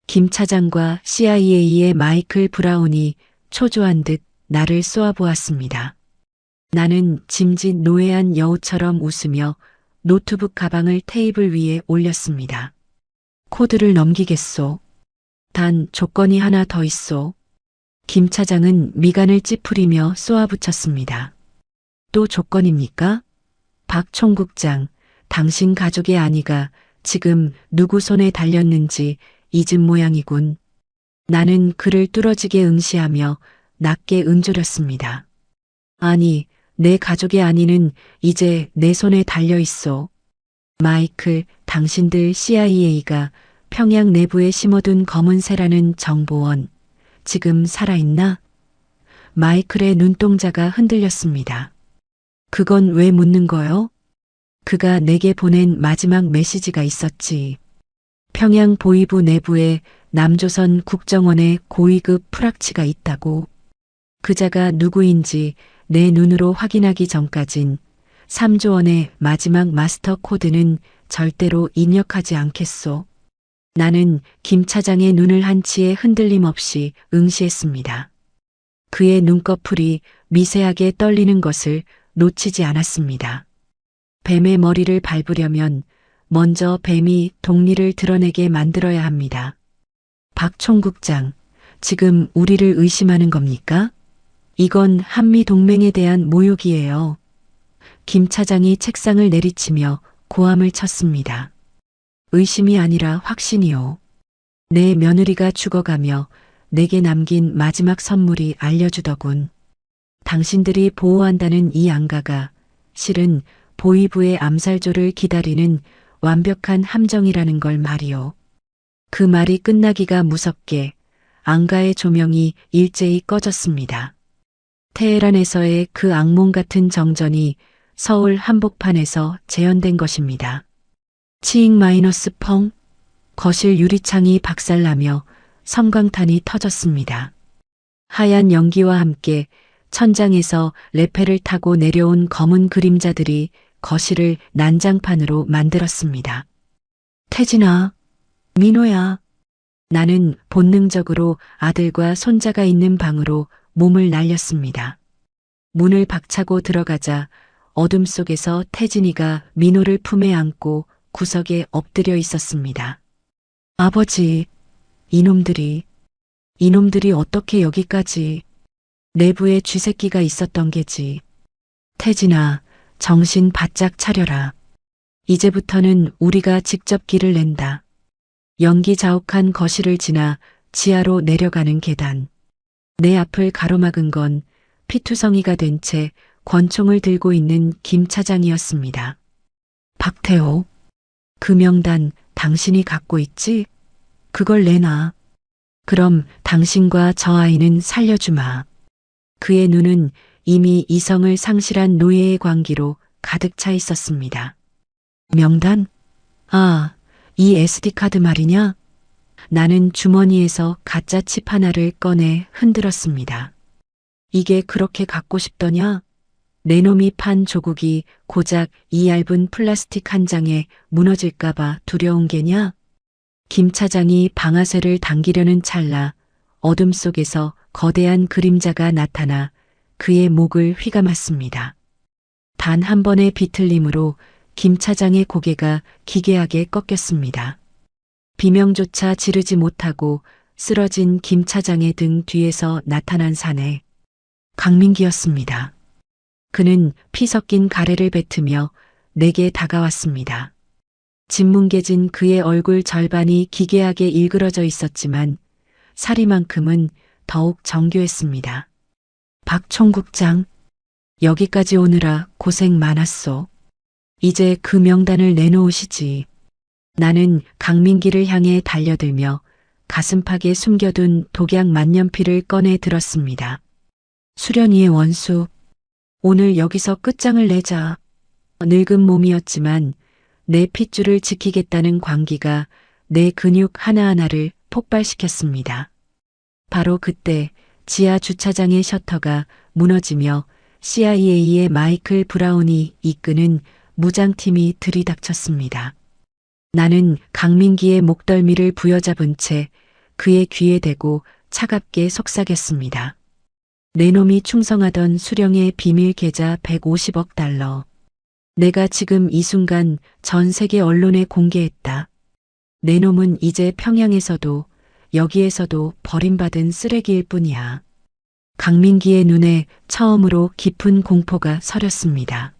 김 차장과 CIA의 마이클 브라운이 초조한 듯 나를 쏘아보았습니다. 나는 짐짓 노예한 여우처럼 웃으며 노트북 가방을 테이블 위에 올렸습니다. 코드를 넘기겠소. 단 조건이 하나 더 있소. 김 차장은 미간을 찌푸리며 쏘아붙였습니다. 또 조건입니까? 박 총국장, 당신 가족의 아니가 지금 누구 손에 달렸는지 잊은 모양이군. 나는 그를 뚫어지게 응시하며 낮게 응조렸습니다. 아니, 내 가족의 아니는 이제 내 손에 달려 있어. 마이클, 당신들 CIA가 평양 내부에 심어둔 검은 새라는 정보원, 지금 살아있나? 마이클의 눈동자가 흔들렸습니다. 그건 왜 묻는 거요? 그가 내게 보낸 마지막 메시지가 있었지. 평양 보위부 내부에 남조선 국정원의 고위급 프락치가 있다고. 그자가 누구인지 내 눈으로 확인하기 전까진 3조 원의 마지막 마스터 코드는 절대로 입력하지 않겠소. 나는 김 차장의 눈을 한치의 흔들림 없이 응시했습니다. 그의 눈꺼풀이 미세하게 떨리는 것을 놓치지 않았습니다. 뱀의 머리를 밟으려면 먼저 뱀이 독리를 드러내게 만들어야 합니다. 박 총국장, 지금 우리를 의심하는 겁니까? 이건 한미 동맹에 대한 모욕이에요. 김 차장이 책상을 내리치며 고함을 쳤습니다. 의심이 아니라 확신이요. 내 며느리가 죽어가며 내게 남긴 마지막 선물이 알려주더군. 당신들이 보호한다는 이 안가가 실은 보위부의 암살조를 기다리는 완벽한 함정이라는 걸 말이요. 그 말이 끝나기가 무섭게 안가의 조명이 일제히 꺼졌습니다. 테헤란에서의 그 악몽 같은 정전이 서울 한복판에서 재현된 것입니다. 치익 마이너스 펑, 거실 유리창이 박살나며 섬광탄이 터졌습니다. 하얀 연기와 함께 천장에서 레페를 타고 내려온 검은 그림자들이 거실을 난장판으로 만들었습니다. 태진아, 민호야. 나는 본능적으로 아들과 손자가 있는 방으로 몸을 날렸습니다. 문을 박차고 들어가자 어둠 속에서 태진이가 민호를 품에 안고 구석에 엎드려 있었습니다. 아버지, 이놈들이 어떻게 여기까지. 내부에 쥐새끼가 있었던 게지. 태진아, 정신 바짝 차려라. 이제부터는 우리가 직접 길을 낸다. 연기 자욱한 거실을 지나 지하로 내려가는 계단. 내 앞을 가로막은 건 피투성이가 된 채 권총을 들고 있는 김 차장이었습니다. 박태호, 그 명단 당신이 갖고 있지? 그걸 내놔. 그럼 당신과 저 아이는 살려주마. 그의 눈은 이미 이성을 상실한 노예의 광기로 가득 차 있었습니다. 명단? 아, 이 SD카드 말이냐? 나는 주머니에서 가짜 칩 하나를 꺼내 흔들었습니다. 이게 그렇게 갖고 싶더냐? 내 놈이 판 조국이 고작 이 얇은 플라스틱 한 장에 무너질까봐 두려운 게냐? 김 차장이 방아쇠를 당기려는 찰나 어둠 속에서 거대한 그림자가 나타나 그의 목을 휘감았습니다. 단 한 번의 비틀림으로 김 차장의 고개가 기괴하게 꺾였습니다. 비명조차 지르지 못하고 쓰러진 김 차장의 등 뒤에서 나타난 사내. 강민기였습니다. 그는 피 섞인 가래를 뱉으며 내게 다가왔습니다. 짓뭉개진 그의 얼굴 절반이 기괴하게 일그러져 있었지만 살이만큼은 더욱 정교했습니다. 박 총국장, 여기까지 오느라 고생 많았소. 이제 그 명단을 내놓으시지. 나는 강민기를 향해 달려들며 가슴팍에 숨겨둔 독약 만년필을 꺼내 들었습니다. 수련이의 원수, 오늘 여기서 끝장을 내자. 늙은 몸이었지만 내 핏줄을 지키겠다는 광기가 내 근육 하나하나를 폭발시켰습니다. 바로 그때 지하 주차장의 셔터가 무너지며 CIA의 마이클 브라운이 이끄는 무장팀이 들이닥쳤습니다. 나는 강민기의 목덜미를 부여잡은 채 그의 귀에 대고 차갑게 속삭였습니다. 내 놈이 충성하던 수령의 비밀 계좌 150억 달러. 내가 지금 이 순간 전 세계 언론에 공개했다. 내 놈은 이제 평양에서도 여기에서도 버림받은 쓰레기일 뿐이야. 강민기의 눈에 처음으로 깊은 공포가 서렸습니다.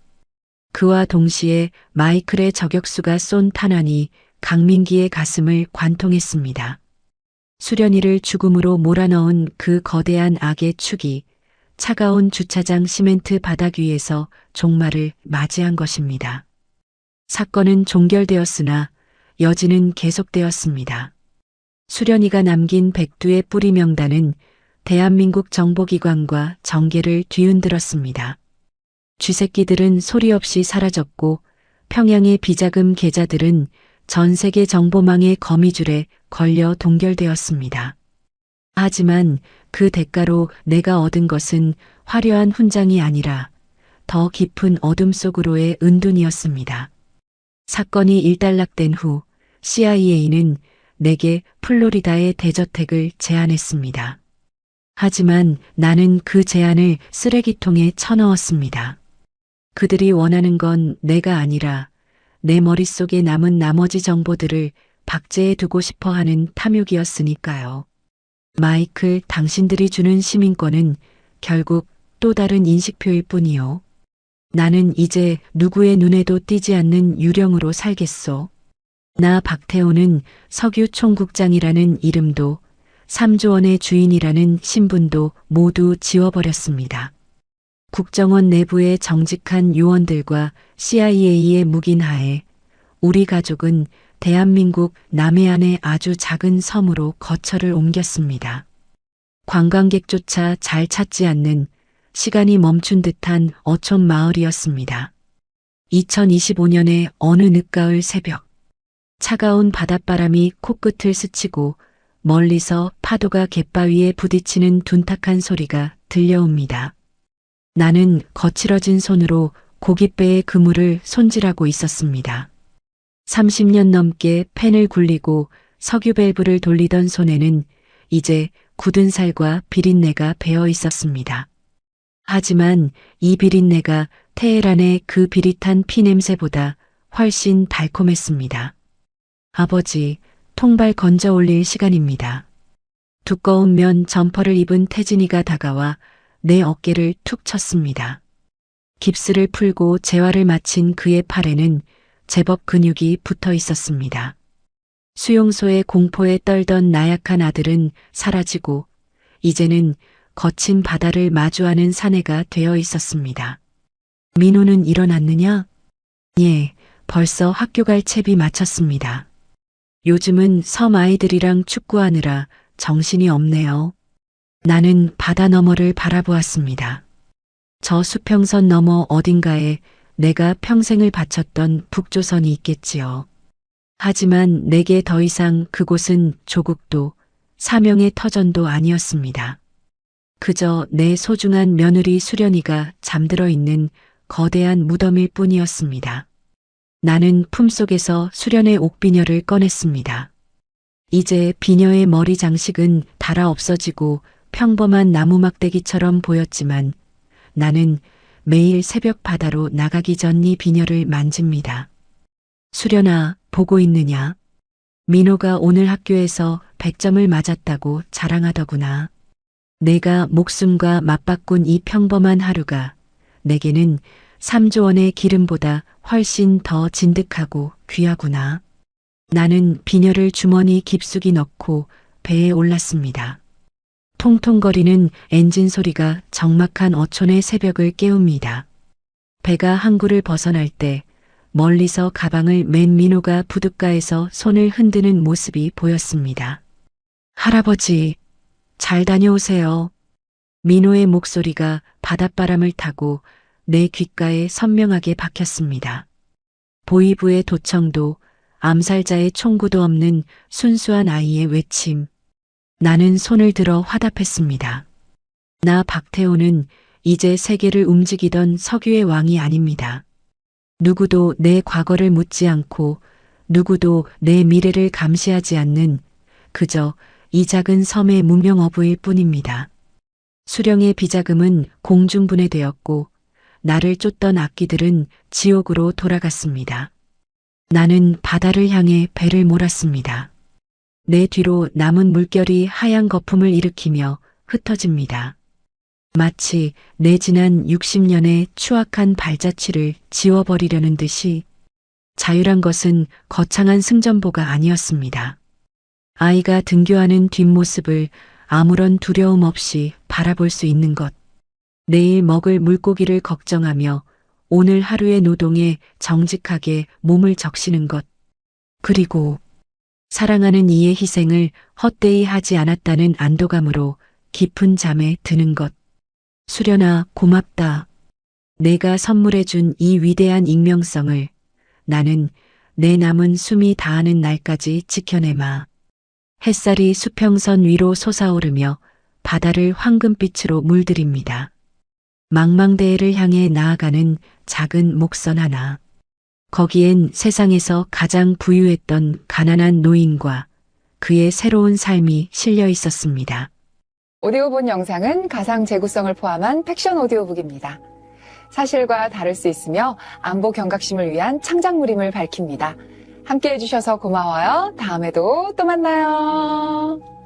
그와 동시에 마이클의 저격수가 쏜 탄환이 강민기의 가슴을 관통했습니다. 수련이를 죽음으로 몰아넣은 그 거대한 악의 축이 차가운 주차장 시멘트 바닥 위에서 종말을 맞이한 것입니다. 사건은 종결되었으나 여진은 계속되었습니다. 수련이가 남긴 백두의 뿌리 명단은 대한민국 정보기관과 정계를 뒤흔들었습니다. 쥐새끼들은 소리 없이 사라졌고 평양의 비자금 계좌들은 전 세계 정보망의 거미줄에 걸려 동결되었습니다. 하지만 그 대가로 내가 얻은 것은 화려한 훈장이 아니라 더 깊은 어둠 속으로의 은둔이었습니다. 사건이 일단락된 후 CIA는 내게 플로리다의 대저택을 제안했습니다. 하지만 나는 그 제안을 쓰레기통에 쳐넣었습니다. 그들이 원하는 건 내가 아니라 내 머릿속에 남은 나머지 정보들을 박제해 두고 싶어 하는 탐욕이었으니까요. 마이클, 당신들이 주는 시민권은 결국 또 다른 인식표일 뿐이요. 나는 이제 누구의 눈에도 띄지 않는 유령으로 살겠소. 나 박태호는 석유 총국장이라는 이름도 3조 원의 주인이라는 신분도 모두 지워버렸습니다. 국정원 내부의 정직한 요원들과 CIA의 묵인하에 우리 가족은 대한민국 남해안의 아주 작은 섬으로 거처를 옮겼습니다. 관광객조차 잘 찾지 않는 시간이 멈춘 듯한 어촌 마을이었습니다. 2025년의 어느 늦가을 새벽, 차가운 바닷바람이 코끝을 스치고 멀리서 파도가 갯바위에 부딪히는 둔탁한 소리가 들려옵니다. 나는 거칠어진 손으로 고깃배의 그물을 손질하고 있었습니다. 30년 넘게 펜을 굴리고 석유 밸브를 돌리던 손에는 이제 굳은 살과 비린내가 배어 있었습니다. 하지만 이 비린내가 테헤란의 그 비릿한 피 냄새보다 훨씬 달콤했습니다. 아버지, 통발 건져 올릴 시간입니다. 두꺼운 면 점퍼를 입은 태진이가 다가와 내 어깨를 툭 쳤습니다. 깁스를 풀고 재활을 마친 그의 팔에는 제법 근육이 붙어 있었습니다. 수용소의 공포에 떨던 나약한 아들은 사라지고 이제는 거친 바다를 마주하는 사내가 되어 있었습니다. 민호는 일어났느냐? 예, 벌써 학교 갈 채비 마쳤습니다. 요즘은 섬 아이들이랑 축구하느라 정신이 없네요. 나는 바다 너머를 바라보았습니다. 저 수평선 너머 어딘가에 내가 평생을 바쳤던 북조선이 있겠지요. 하지만 내게 더 이상 그곳은 조국도 사명의 터전도 아니었습니다. 그저 내 소중한 며느리 수련이가 잠들어 있는 거대한 무덤일 뿐이었습니다. 나는 품속에서 수련의 옥비녀를 꺼냈습니다. 이제 비녀의 머리 장식은 달아 없어지고 평범한 나무 막대기처럼 보였지만 나는 매일 새벽 바다로 나가기 전 이 비녀를 만집니다. 수련아, 보고 있느냐? 민호가 오늘 학교에서 100점을 맞았다고 자랑하더구나. 내가 목숨과 맞바꾼 이 평범한 하루가 내게는 3조 원의 기름보다 훨씬 더 진득하고 귀하구나. 나는 비녀를 주머니 깊숙이 넣고 배에 올랐습니다. 통통거리는 엔진 소리가 적막한 어촌의 새벽을 깨웁니다. 배가 항구를 벗어날 때 멀리서 가방을 맨 민호가 부둣가에서 손을 흔드는 모습이 보였습니다. 할아버지, 잘 다녀오세요. 민호의 목소리가 바닷바람을 타고 내 귓가에 선명하게 박혔습니다. 보이부의 도청도 암살자의 총구도 없는 순수한 아이의 외침. 나는 손을 들어 화답했습니다. 나 박태호는 이제 세계를 움직이던 석유의 왕이 아닙니다. 누구도 내 과거를 묻지 않고 누구도 내 미래를 감시하지 않는 그저 이 작은 섬의 문명어부일 뿐입니다. 수령의 비자금은 공중분해되었고 나를 쫓던 악기들은 지옥으로 돌아갔습니다. 나는 바다를 향해 배를 몰았습니다. 내 뒤로 남은 물결이 하얀 거품을 일으키며 흩어집니다. 마치 내 지난 60년의 추악한 발자취를 지워버리려는 듯이 자유란 것은 거창한 승전보가 아니었습니다. 아이가 등교하는 뒷모습을 아무런 두려움 없이 바라볼 수 있는 것, 내일 먹을 물고기를 걱정하며 오늘 하루의 노동에 정직하게 몸을 적시는 것, 그리고 사랑하는 이의 희생을 헛되이 하지 않았다는 안도감으로 깊은 잠에 드는 것. 수련아, 고맙다. 내가 선물해준 이 위대한 익명성을 나는 내 남은 숨이 다하는 날까지 지켜내마. 햇살이 수평선 위로 솟아오르며 바다를 황금빛으로 물들입니다. 망망대해를 향해 나아가는 작은 목선 하나. 거기엔 세상에서 가장 부유했던 가난한 노인과 그의 새로운 삶이 실려 있었습니다. 오디오본 영상은 가상 재구성을 포함한 팩션 오디오북입니다. 사실과 다를 수 있으며 안보 경각심을 위한 창작물임을 밝힙니다. 함께 해주셔서 고마워요. 다음에도 또 만나요.